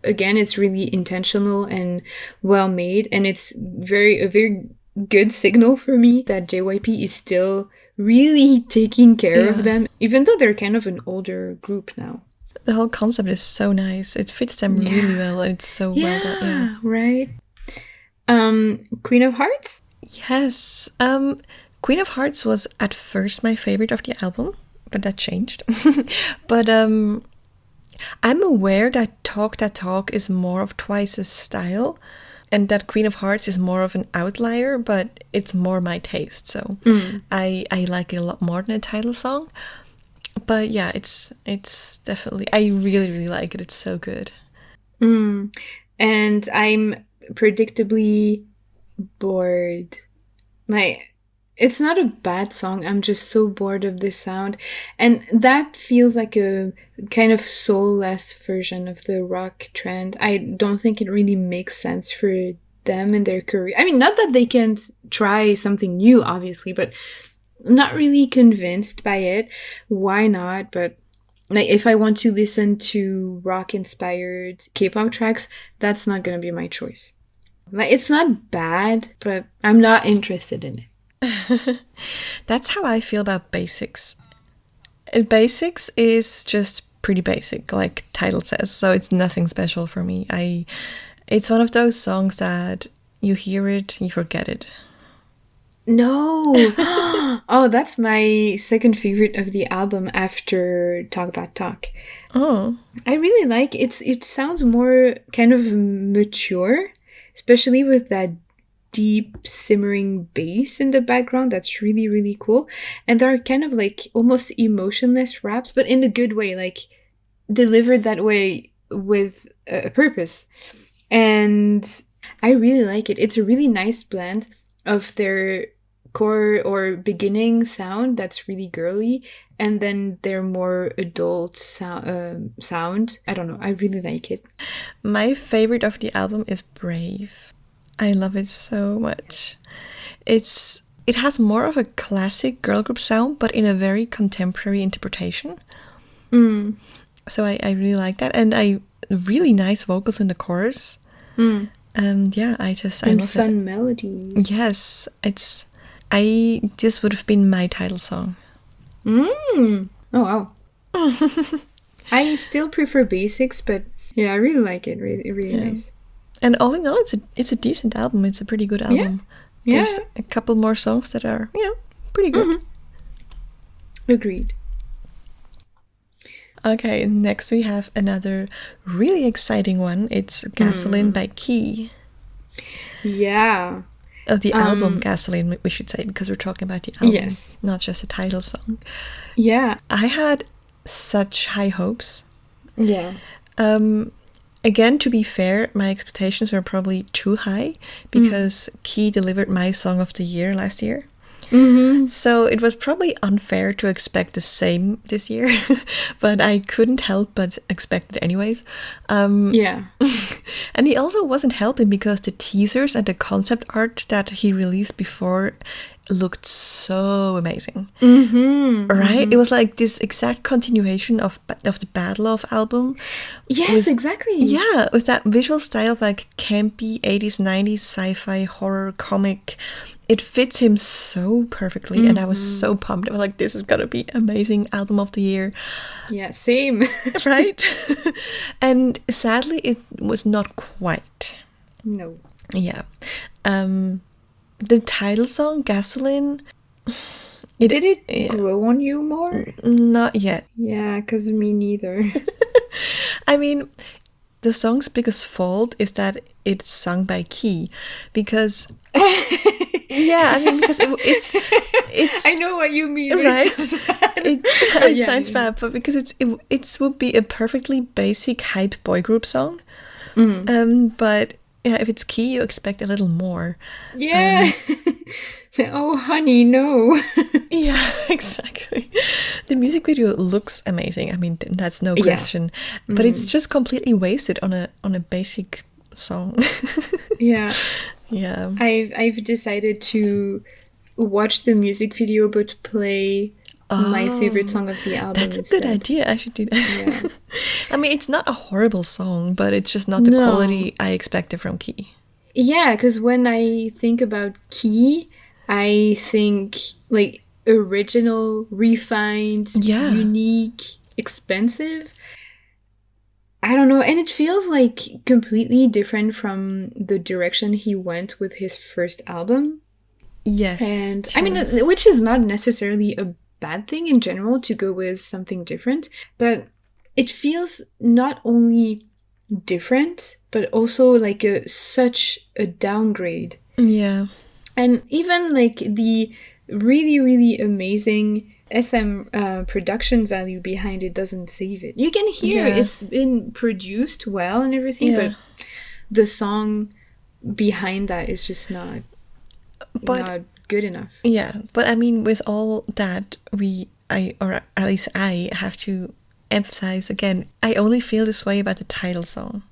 Speaker 2: Again, it's really intentional and well made, and it's a very good signal for me that JYP is still really taking care of them, even though they're kind of an older group now.
Speaker 1: The whole concept is so nice. It fits them really well, and it's so well done. Yeah,
Speaker 2: right. Queen of Hearts?
Speaker 1: Yes. Queen of Hearts was at first my favorite of the album, but that changed. But I'm aware that Talk That Talk is more of Twice's style, and that Queen of Hearts is more of an outlier, but it's more my taste. So I like it a lot more than a title song. But yeah, it's definitely, I really, really like it. It's so good.
Speaker 2: And I'm predictably bored. Like, it's not a bad song. I'm just so bored of this sound. And that feels like a kind of soulless version of the rock trend. I don't think it really makes sense for them in their career. I mean, not that they can't try something new, obviously, but I'm not really convinced by it. Why not? But like, if I want to listen to rock-inspired K-pop tracks, that's not gonna be my choice. Like, it's not bad, but I'm not interested in it.
Speaker 1: That's how I feel about Basics. Basics is just pretty basic, like title says, so it's nothing special for me. It's one of those songs that you hear it, you forget it.
Speaker 2: No! Oh, that's my second favorite of the album after Talk That Talk.
Speaker 1: Oh.
Speaker 2: I really like it. It sounds more kind of mature, especially with that deep simmering bass in the background. That's really, really cool. And there are kind of like almost emotionless raps, but in a good way, like delivered that way with a purpose. And I really like it. It's a really nice blend of their core or beginning sound that's really girly, and then their more adult sound. I don't know. I really like it.
Speaker 1: My favorite of the album is Brave. I love it so much. It has more of a classic girl group sound, but in a very contemporary interpretation. So I really like that, and really nice vocals in the chorus. Yeah, I love
Speaker 2: fun
Speaker 1: it.
Speaker 2: melodies.
Speaker 1: Yes, this would have been my title song.
Speaker 2: Oh wow. I still prefer Basics, but yeah, I really like it. Really, really nice.
Speaker 1: And all in all, it's a decent album. It's a pretty good album.
Speaker 2: Yeah.
Speaker 1: There's a couple more songs that are pretty good.
Speaker 2: Agreed.
Speaker 1: Okay, next we have another really exciting one. It's Gasoline by Key.
Speaker 2: Yeah.
Speaker 1: Of the album Gasoline, we should say, because we're talking about the album,
Speaker 2: yes,
Speaker 1: not just a title song.
Speaker 2: Yeah.
Speaker 1: I had such high hopes.
Speaker 2: Yeah.
Speaker 1: Again, to be fair, my expectations were probably too high because Key delivered my song of the year last year. So it was probably unfair to expect the same this year, but I couldn't help but expect it anyways.
Speaker 2: Yeah.
Speaker 1: And he also wasn't helping because the teasers and the concept art that he released before looked so amazing. Right? It was like this exact continuation of the Battle of album.
Speaker 2: Yes, exactly.
Speaker 1: Yeah, with that visual style of like campy 80s, 90s sci-fi horror comic. It fits him so perfectly, and I was so pumped. I was like, this is gonna be amazing album of the year.
Speaker 2: Yeah, same.
Speaker 1: Right? And sadly, it was not quite.
Speaker 2: No.
Speaker 1: Yeah. The title song, Gasoline...
Speaker 2: Did it grow on you more?
Speaker 1: Not yet.
Speaker 2: Yeah, because me neither.
Speaker 1: I mean, the song's biggest fault is that it's sung by Key, because... Yeah, I mean, because it's
Speaker 2: I know what you mean,
Speaker 1: right? It sounds
Speaker 2: yeah.
Speaker 1: bad, but because it would be a perfectly basic hype boy group song. But yeah, if it's Key, you expect a little more.
Speaker 2: Yeah. Oh, honey, no.
Speaker 1: Yeah, exactly. The music video looks amazing. I mean, that's no question. But it's just completely wasted on a basic song.
Speaker 2: Yeah.
Speaker 1: Yeah.
Speaker 2: I've decided to watch the music video but play my favorite song of the album.
Speaker 1: That's a
Speaker 2: instead.
Speaker 1: good idea. I should do that.
Speaker 2: Yeah.
Speaker 1: I mean, it's not a horrible song, but it's just not the quality I expected from Key.
Speaker 2: Yeah, because when I think about Key, I think like original, refined, unique, expensive. I don't know, and it feels like completely different from the direction he went with his first album.
Speaker 1: Yes.
Speaker 2: And
Speaker 1: true.
Speaker 2: I mean, which is not necessarily a bad thing in general to go with something different, but it feels not only different, but also like such a downgrade.
Speaker 1: Yeah.
Speaker 2: And even like the really, really amazing SM production value behind it doesn't save it. You can hear it's been produced well and everything, but the song behind that is just not good enough.
Speaker 1: Yeah, but I mean, with all that, or at least I have to emphasize again, I only feel this way about the title song.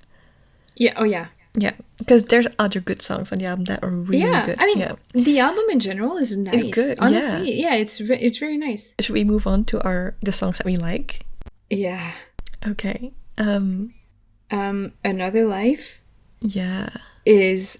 Speaker 2: Yeah, oh yeah.
Speaker 1: Yeah, because there's other good songs on the album that are really
Speaker 2: Yeah,
Speaker 1: good.
Speaker 2: I mean,
Speaker 1: yeah.
Speaker 2: the album in general is nice.
Speaker 1: It's good,
Speaker 2: Honestly, yeah, it's very nice.
Speaker 1: Should we move on to the songs that we like?
Speaker 2: Yeah.
Speaker 1: Okay.
Speaker 2: Another Life
Speaker 1: Yeah.
Speaker 2: is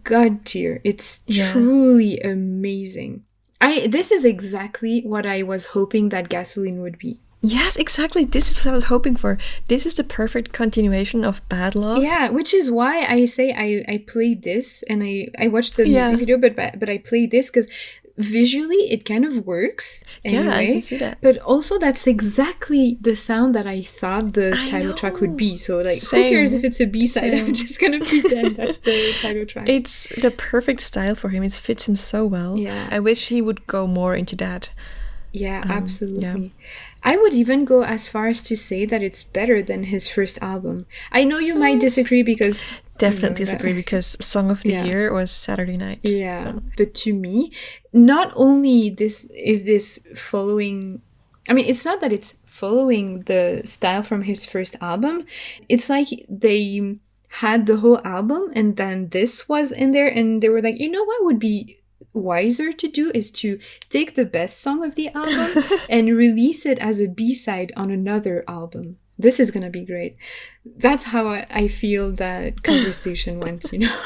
Speaker 2: god tier. It's truly amazing. This is exactly what I was hoping that Gasoline would be.
Speaker 1: Yes, exactly. This is what I was hoping for. This is the perfect continuation of Bad Love.
Speaker 2: Yeah, which is why I say I played this and I watched the music video, but I played this because visually it kind of works anyway.
Speaker 1: Yeah, I can see that.
Speaker 2: But also that's exactly the sound that I thought the title track would be. So like, who cares if it's a B-side? I'm just gonna pretend that's the title track.
Speaker 1: It's the perfect style for him. It fits him so well.
Speaker 2: Yeah.
Speaker 1: I wish he would go more into that.
Speaker 2: Yeah, absolutely.
Speaker 1: Yeah.
Speaker 2: I would even go as far as to say that it's better than his first album. I know you might disagree because...
Speaker 1: Definitely disagree because Song of the Year was Saturday Night.
Speaker 2: Yeah,
Speaker 1: so.
Speaker 2: But to me, not only this following... I mean, it's not that it's following the style from his first album. It's like they had the whole album and then this was in there and they were like, you know what would be wiser to do is to take the best song of the album and release it as a B-side on another album. This is gonna be great. That's how I feel that conversation went, you know?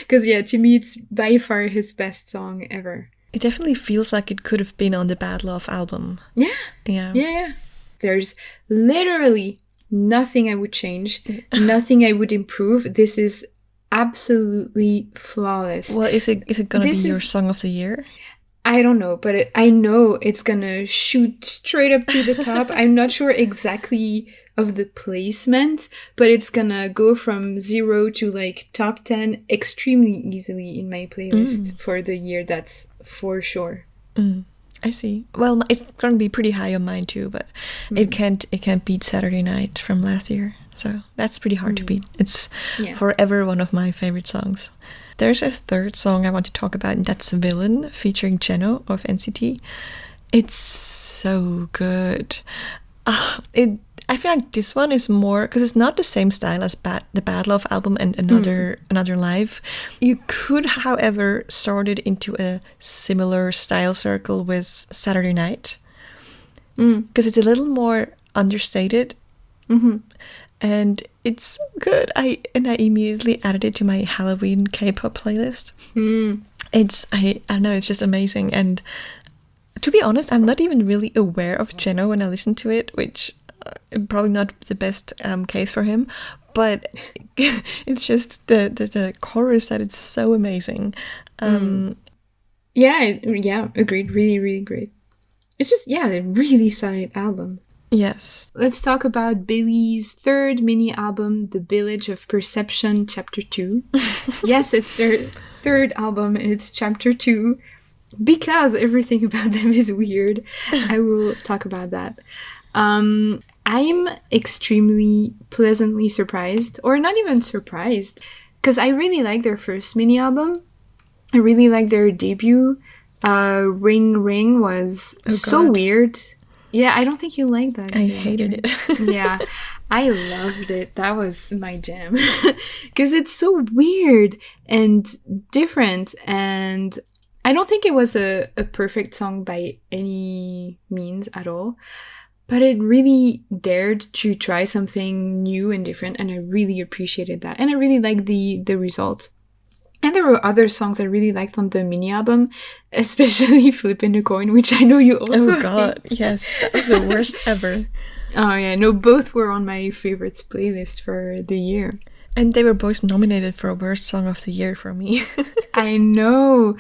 Speaker 2: Because to me it's by far his best song ever.
Speaker 1: It definitely feels like it could have been on the Bad Love album.
Speaker 2: Yeah. There's literally nothing I would change, nothing I would improve. This is absolutely flawless.
Speaker 1: Well, is it gonna be your Song of the Year?
Speaker 2: I don't know, but I know it's gonna shoot straight up to the top. I'm not sure exactly of the placement, but it's gonna go from 0 to like top 10 extremely easily in my playlist for the year. That's for sure.
Speaker 1: I see. Well, it's gonna be pretty high on mine too, but it can't beat Saturday Night from last year. So that's pretty hard to beat. It's forever one of my favorite songs. There's a third song I want to talk about, and that's Villain, featuring Jeno of NCT. It's so good. I feel like this one is more, because it's not the same style as the Bad Love album and Another Life. You could, however, sort it into a similar style circle with Saturday Night, because it's a little more understated. And it's good. I immediately added it to my Halloween K-pop playlist. I don't know, it's just amazing. And to be honest, I'm not even really aware of Jeno when I listen to it, which probably not the best case for him. But it's just the chorus that it's so amazing.
Speaker 2: Yeah, agreed. Really, really great. It's just, a really solid album.
Speaker 1: Yes.
Speaker 2: Let's talk about Billie's third mini album, The Village of Perception, Chapter 2. Yes, it's their third album and it's Chapter 2 because everything about them is weird. I will talk about that. I'm extremely pleasantly surprised, or not even surprised, because I really like their first mini album. I really like their debut. Ring Ring was so weird. Yeah, I don't think you like that.
Speaker 1: I hated it.
Speaker 2: Yeah, I loved it. That was my jam. Because it's so weird and different. And I don't think it was a perfect song by any means at all. But it really dared to try something new and different. And I really appreciated that. And I really liked the result. And there were other songs I really liked on the mini album, especially Flipping a Coin, which I know you also hate.
Speaker 1: Yes, that was the worst ever.
Speaker 2: Oh yeah, no, both were on my favorites playlist for the year.
Speaker 1: And they were both nominated for Worst Song of the Year for me.
Speaker 2: I know.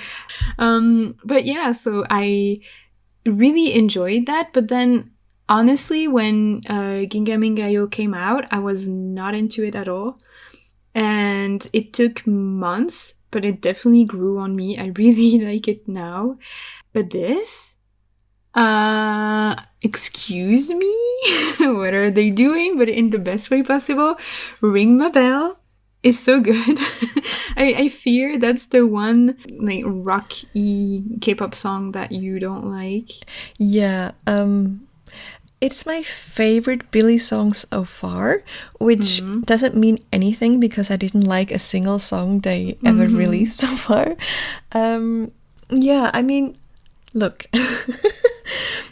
Speaker 2: But yeah, so I really enjoyed that. But then, honestly, when Gingamingayo came out, I was not into it at all. And it took months, but it definitely grew on me. I really like it now. But this? Excuse me? What are they doing? But in the best way possible. Ring My Bell is so good. I fear that's the one like rocky K-pop song that you don't like.
Speaker 1: Yeah, It's my favorite Billie song so far, which doesn't mean anything because I didn't like a single song they ever released so far. Yeah, I mean, look,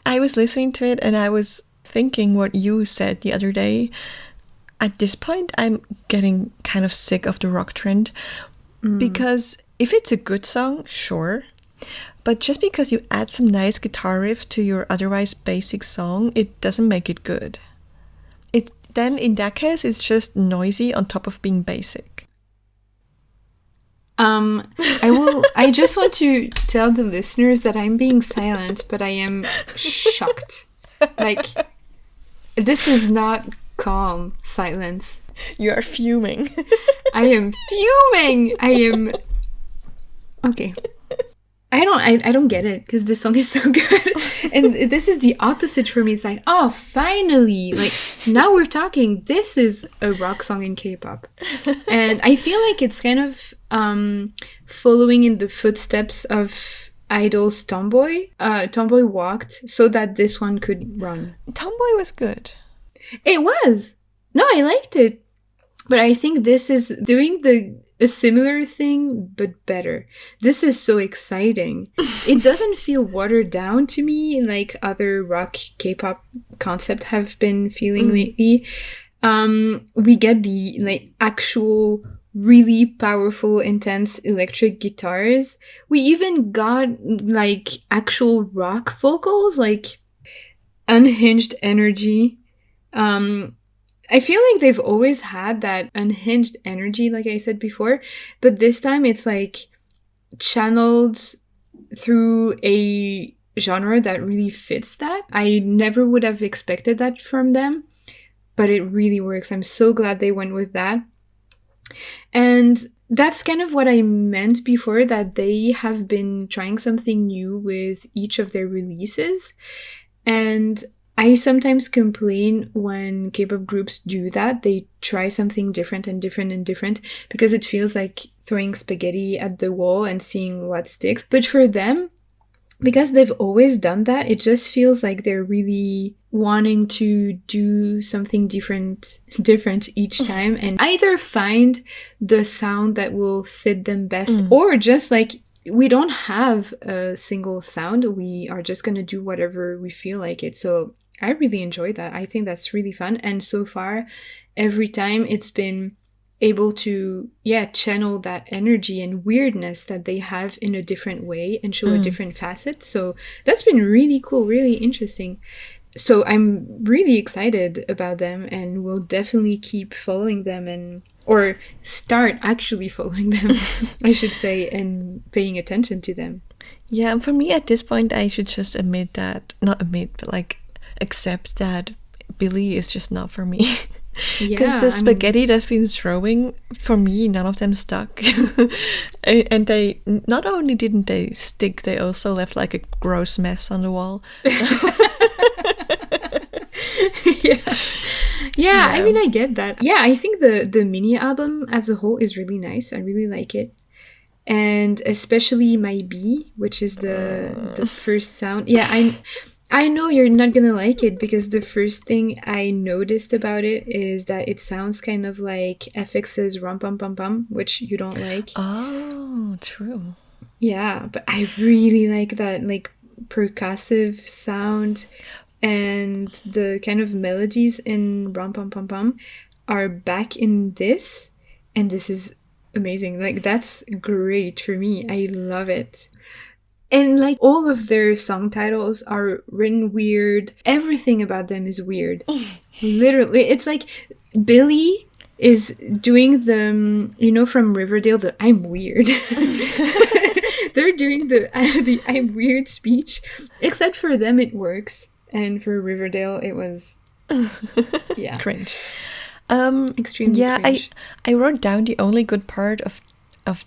Speaker 1: I was listening to it and I was thinking what you said the other day. At this point, I'm getting kind of sick of the rock trend because if it's a good song, sure. But just because you add some nice guitar riff to your otherwise basic song, it doesn't make it good. Then in that case, it's just noisy on top of being basic.
Speaker 2: I just want to tell the listeners that I'm being silent, but I am shocked. Like, this is not calm silence.
Speaker 1: You are fuming.
Speaker 2: I am fuming. Okay. I don't get it because this song is so good. And this is the opposite for me. It's like, oh, finally, like now we're talking. This is a rock song in K-pop. And I feel like it's kind of following in the footsteps of Idol's Tomboy. Tomboy walked so that this one could run.
Speaker 1: Tomboy was good.
Speaker 2: It was. No, I liked it. But I think this is doing a similar thing, but better. This is so exciting. It doesn't feel watered down to me like other rock K-pop concepts have been feeling lately. We get the like actual really powerful, intense electric guitars. We even got like actual rock vocals, like unhinged energy. I feel like they've always had that unhinged energy, like I said before, but this time it's like channeled through a genre that really fits that. I never would have expected that from them, but it really works. I'm so glad they went with that. And that's kind of what I meant before, that they have been trying something new with each of their releases. And I sometimes complain when K-pop groups do that. They try something different and different and different because it feels like throwing spaghetti at the wall and seeing what sticks. But for them, because they've always done that, it just feels like they're really wanting to do something different each time and either find the sound that will fit them best or just like, we don't have a single sound. We are just going to do whatever we feel like it. So I really enjoy that. I think that's really fun. And so far, every time it's been able to, channel that energy and weirdness that they have in a different way and show a different facet. So that's been really cool, really interesting. So I'm really excited about them and will definitely keep following them or start actually following them, I should say, and paying attention to them.
Speaker 1: Yeah, and for me at this point, I should just accept that Billie is just not for me. Because the spaghetti that's been throwing, for me, none of them stuck. And they, not only didn't they stick, they also left like a gross mess on the wall. Yeah, I mean, I get that. Yeah, I think the mini album as a whole is really nice. I really like it. And especially Milie, which is the first sound. Yeah, I know you're not gonna like it because the first thing I noticed about it is that it sounds kind of like FX's Rum Pum Pum Pum, which you don't like. Oh, true.
Speaker 2: Yeah, but I really like that like percussive sound, and the kind of melodies in Rum Pum Pum Pum are back in this, and this is amazing. Like, that's great for me. I love it. And like all of their song titles are written weird. Everything about them is weird. Literally, it's like Billie is doing the, from Riverdale, the I'm weird. They're doing the I'm weird speech. Except for them, it works. And for Riverdale, it was,
Speaker 1: cringe.
Speaker 2: Extremely cringe.
Speaker 1: I wrote down the only good part of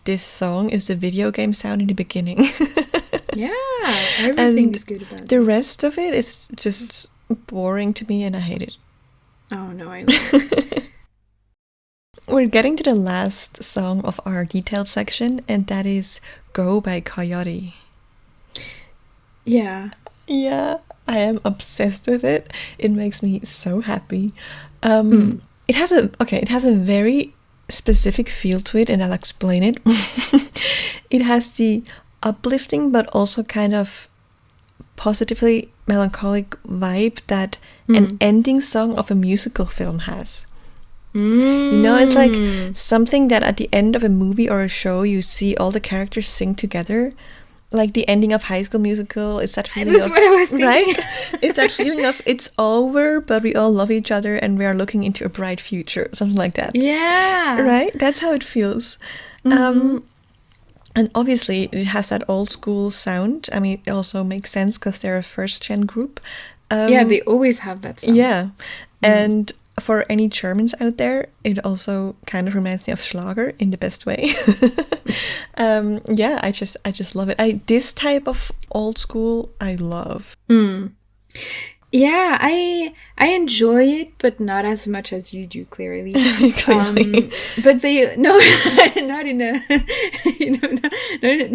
Speaker 1: this song is the video game sound in the beginning.
Speaker 2: Yeah, everything is good about it.
Speaker 1: The rest of it is just boring to me and I hate it.
Speaker 2: Oh no, I love it.
Speaker 1: We're getting to the last song of our detailed section, and that is Go by Coyote.
Speaker 2: Yeah.
Speaker 1: Yeah. I am obsessed with it. It makes me so happy. It has a very specific feel to it, and I'll explain it. It has the uplifting but also kind of positively melancholic vibe that an ending song of a musical film has. You know, it's like something that at the end of a movie or a show you see all the characters sing together. Like the ending of High School Musical. It's that feeling
Speaker 2: That's
Speaker 1: of,
Speaker 2: what I was thinking.
Speaker 1: right? It's that feeling of it's over, but we all love each other and we are looking into a bright future. Something like that.
Speaker 2: Yeah.
Speaker 1: Right? That's how it feels. And obviously it has that old school sound. I mean, it also makes sense because they're a first gen group.
Speaker 2: Yeah, they always have that sound.
Speaker 1: Yeah. And for any Germans out there, it also kind of reminds me of Schlager in the best way. Yeah, I just love it. This type of old school I love.
Speaker 2: Yeah, I enjoy it, but not as much as you do, clearly.
Speaker 1: Clearly.
Speaker 2: But they not in a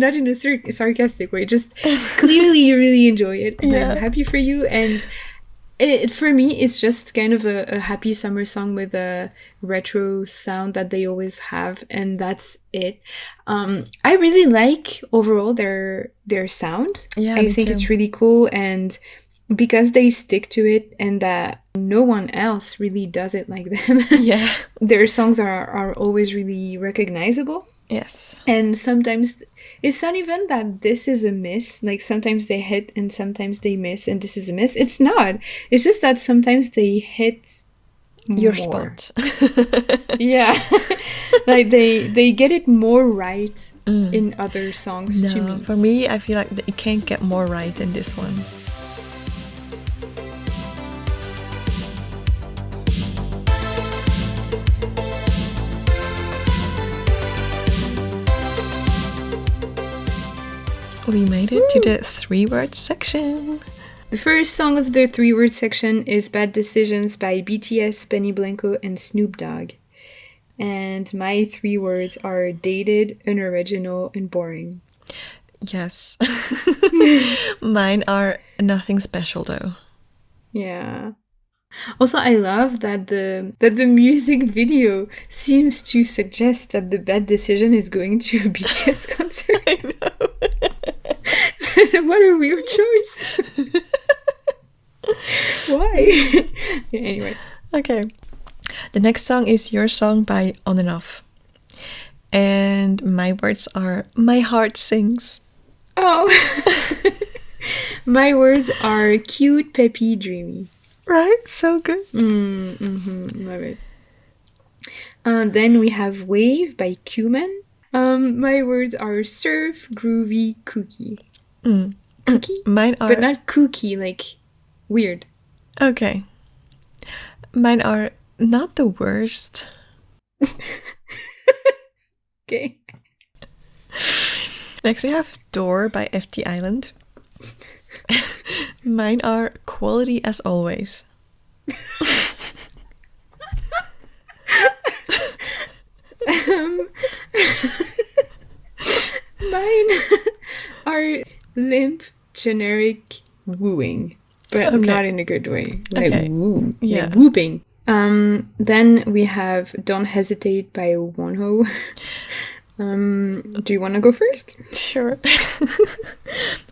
Speaker 2: not in a sarcastic way. Just clearly you really enjoy it, and
Speaker 1: Yeah.
Speaker 2: I'm happy for you. And it for me, it's just kind of a happy summer song with a retro sound that they always have, and that's it. I really like overall their sound.
Speaker 1: Yeah,
Speaker 2: I
Speaker 1: me
Speaker 2: think
Speaker 1: too.
Speaker 2: it's really cool, and because they stick to it and that no one else really does it like them.
Speaker 1: Yeah.
Speaker 2: Their songs are always really recognizable.
Speaker 1: Yes.
Speaker 2: And sometimes it's not even that this is a miss. Like sometimes they hit and sometimes they miss and this is a miss. It's not. It's just that sometimes they hit
Speaker 1: Your
Speaker 2: more.
Speaker 1: spot.
Speaker 2: Yeah. Like they get it more right in other songs to
Speaker 1: No,
Speaker 2: me.
Speaker 1: for me, I feel like it can't get more right than this one. We made it to the 3-word section.
Speaker 2: The first song of the 3-word section is Bad Decisions by BTS, Benny Blanco, and Snoop Dogg. And my 3 words are dated, unoriginal, and boring.
Speaker 1: Yes. Mine are nothing special though.
Speaker 2: Yeah. Also, I love that the music video seems to suggest that the bad decision is going to a BTS concert.
Speaker 1: I know.
Speaker 2: What a weird choice. Why? Yeah, anyways.
Speaker 1: Okay. The next song is Your Song by On and Off. And my words are My Heart Sings.
Speaker 2: Oh. My words are cute, peppy, dreamy.
Speaker 1: Right? So good.
Speaker 2: Love it. Then we have Wave by Cuman. My words are surf, groovy, kooky. Kooky?
Speaker 1: Mine are...
Speaker 2: But not kooky, like weird.
Speaker 1: Okay. Mine are not the worst.
Speaker 2: Okay.
Speaker 1: Next we have Door by FT Island. Mine are quality as always.
Speaker 2: Mine are limp, generic wooing, but
Speaker 1: Okay.
Speaker 2: not in a good way. Like
Speaker 1: Okay.
Speaker 2: woo,
Speaker 1: Yeah.
Speaker 2: like whooping. Then we have Don't Hesitate by Wonho. Do you want to go first?
Speaker 1: Sure.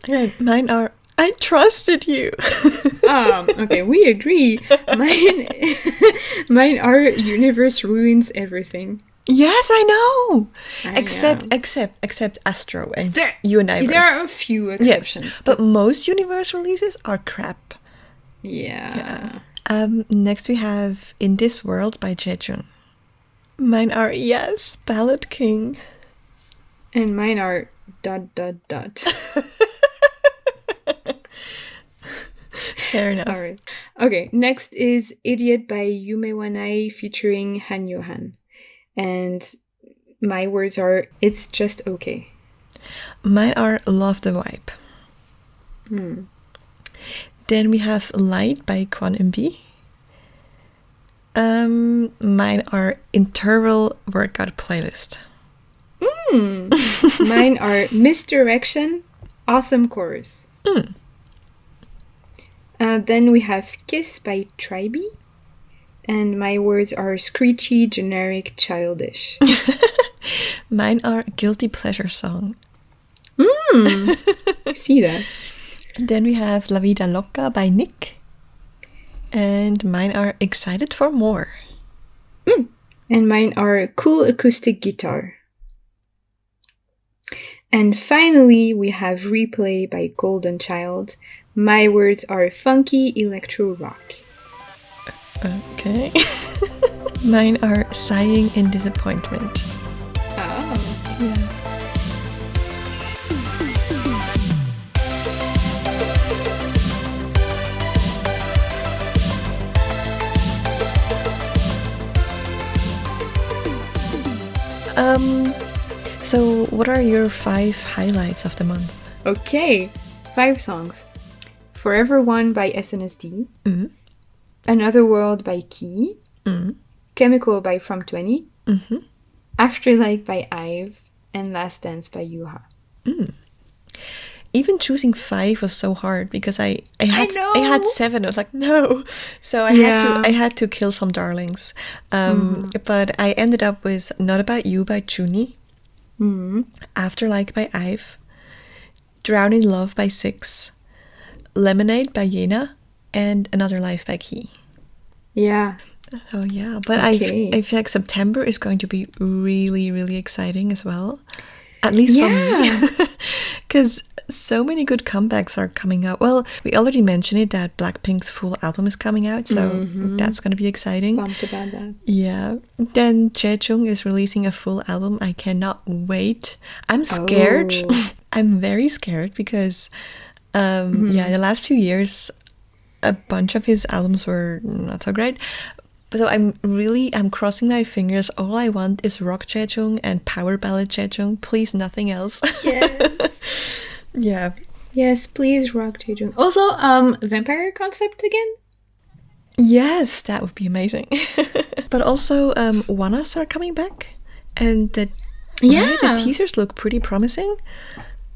Speaker 1: Okay, mine are I trusted you.
Speaker 2: Okay, we agree. Mine are Universe Ruins Everything.
Speaker 1: Yes, I know.
Speaker 2: I
Speaker 1: Except Astro and
Speaker 2: There,
Speaker 1: Universe.
Speaker 2: there are a few exceptions.
Speaker 1: Yes, but most Universe releases are crap.
Speaker 2: Yeah.
Speaker 1: Next we have In This World by Jejun. Mine are yes, Ballad King.
Speaker 2: And mine are ...
Speaker 1: Fair enough.
Speaker 2: All right. Okay, next is Idiot by Yume Wanai featuring Han Yohan. And my words are It's Just Okay.
Speaker 1: Mine are Love the Vibe. Then we have Light by Kwon Eun-bi. Mine are Interval Workout Playlist.
Speaker 2: Mine are Misdirection, Awesome Chorus. Then we have Kiss by Tribe. And my words are screechy, generic, childish.
Speaker 1: Mine are Guilty Pleasure Song.
Speaker 2: I see that.
Speaker 1: And then we have La Vida Loca by Nick. And mine are Excited for More.
Speaker 2: And mine are Cool Acoustic Guitar. And finally, we have Replay by Golden Child. My words are funky electro rock.
Speaker 1: Okay. Mine are Sighing in Disappointment.
Speaker 2: Oh.
Speaker 1: Yeah. So what are your 5 highlights of the month?
Speaker 2: Okay, 5 songs. Forever One by SNSD. Another World by Key. Chemical by From 20. Afterlife by Ive. And Last Dance by Yuha.
Speaker 1: Even choosing 5 was so hard because I had 7. I was like, no. So I had to kill some darlings. But I ended up with Not About You by Juni. Afterlife by Ive. Drown in Love by Six. Lemonade by Yena. And Another Life by Key.
Speaker 2: Yeah.
Speaker 1: Oh yeah, but
Speaker 2: Okay.
Speaker 1: I feel like September is going to be really, really exciting as well. At least for me. Because so many good comebacks are coming out. Well, we already mentioned it that Blackpink's full album is coming out, so that's going to be exciting.
Speaker 2: Pumped about that.
Speaker 1: Yeah. Then Jaejung is releasing a full album. I cannot wait. I'm scared.
Speaker 2: Oh.
Speaker 1: I'm very scared because, the last few years, a bunch of his albums were not so great. So I'm crossing my fingers. All I want is rock Jaejung and power ballad Jaejung. Please, nothing else.
Speaker 2: Yes.
Speaker 1: Yeah.
Speaker 2: Yes, please, rock Jaejung. Also, Vampire Concept again?
Speaker 1: Yes, that would be amazing. But also, Wanas are coming back, and the teasers look pretty promising.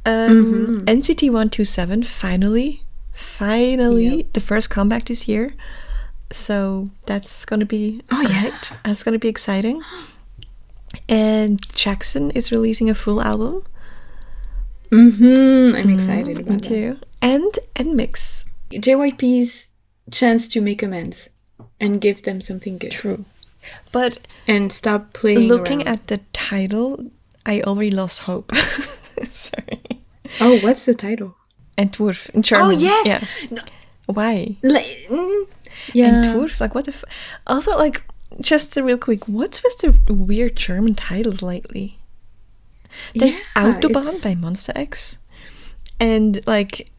Speaker 1: NCT 127 finally, the first comeback this year. So that's gonna be right. That's gonna be exciting. And Jackson is releasing a full album.
Speaker 2: I'm excited about
Speaker 1: Me
Speaker 2: that.
Speaker 1: too. And Mix.
Speaker 2: JYP's chance to make amends and give them something good.
Speaker 1: True. But
Speaker 2: And stop playing
Speaker 1: looking
Speaker 2: around.
Speaker 1: at the title, I already lost hope. Sorry.
Speaker 2: Oh, what's the title?
Speaker 1: Entwurf in German.
Speaker 2: Oh, yes!
Speaker 1: Yeah.
Speaker 2: No.
Speaker 1: Why?
Speaker 2: Yeah.
Speaker 1: Entwurf? Like, what the Also, like, just real quick, what's with the weird German titles lately? There's Autobahn by Monster X. And, like,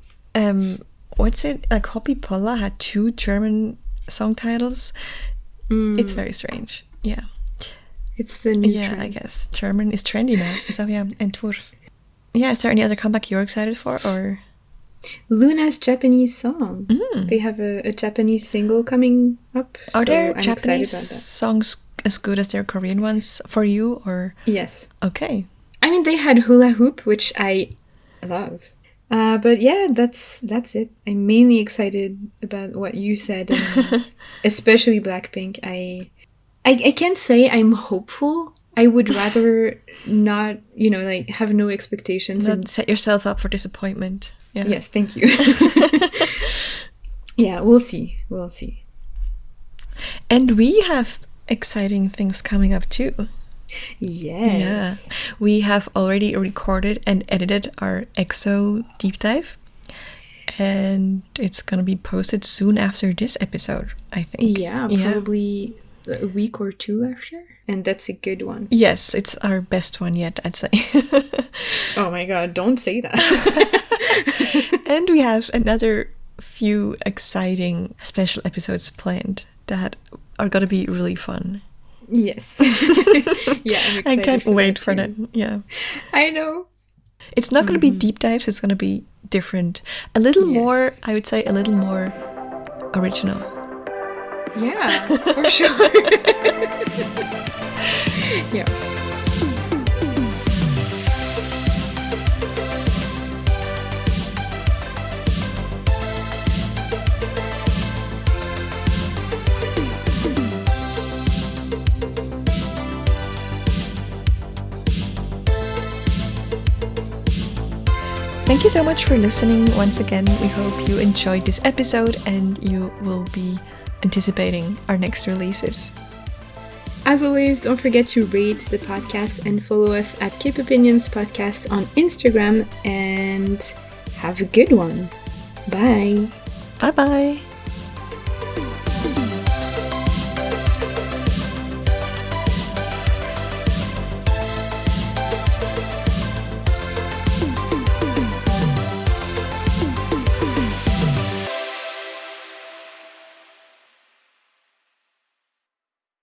Speaker 1: what's it? Like, Hoppy Polla had 2 German song titles. It's very strange. Yeah.
Speaker 2: It's the new
Speaker 1: Yeah,
Speaker 2: trend.
Speaker 1: I guess. German is trendy now. So, yeah, Entwurf. Yeah, is there any other comeback you're excited for, or...?
Speaker 2: Luna's Japanese song. They have a Japanese single coming up.
Speaker 1: Are
Speaker 2: so
Speaker 1: their
Speaker 2: I'm
Speaker 1: Japanese
Speaker 2: excited about
Speaker 1: songs as good as their Korean ones for you, or...?
Speaker 2: that. Yes.
Speaker 1: Okay.
Speaker 2: I mean, they had Hula Hoop, which I love. But yeah, that's it. I'm mainly excited about what you said, and especially Blackpink. I can't say I'm hopeful. I would rather not, like, have no expectations.
Speaker 1: Not set yourself up for disappointment. Yeah.
Speaker 2: Yes, thank you. Yeah, we'll see. We'll see.
Speaker 1: And we have exciting things coming up too.
Speaker 2: Yes.
Speaker 1: Yeah. We have already recorded and edited our EXO deep dive. And it's going to be posted soon after this episode, I think.
Speaker 2: Yeah, probably a week or 2 after. And that's a good one.
Speaker 1: Yes, it's our best one yet, I'd say.
Speaker 2: Oh my god, don't say that.
Speaker 1: And we have another few exciting special episodes planned that are going to be really fun.
Speaker 2: Yes. Yeah, I'm excited.
Speaker 1: I can't wait for
Speaker 2: too.
Speaker 1: that. Yeah.
Speaker 2: I know.
Speaker 1: It's not going to be deep dives, it's going to be different. A little more, I would say, a little more original.
Speaker 2: Yeah, for sure. Yeah.
Speaker 1: Thank you so much for listening. Once again, we hope you enjoyed this episode and you will be anticipating our next releases.
Speaker 2: As always, don't forget to rate the podcast and follow us at K-popinions podcast on Instagram, and have a good one. Bye.
Speaker 1: Bye bye.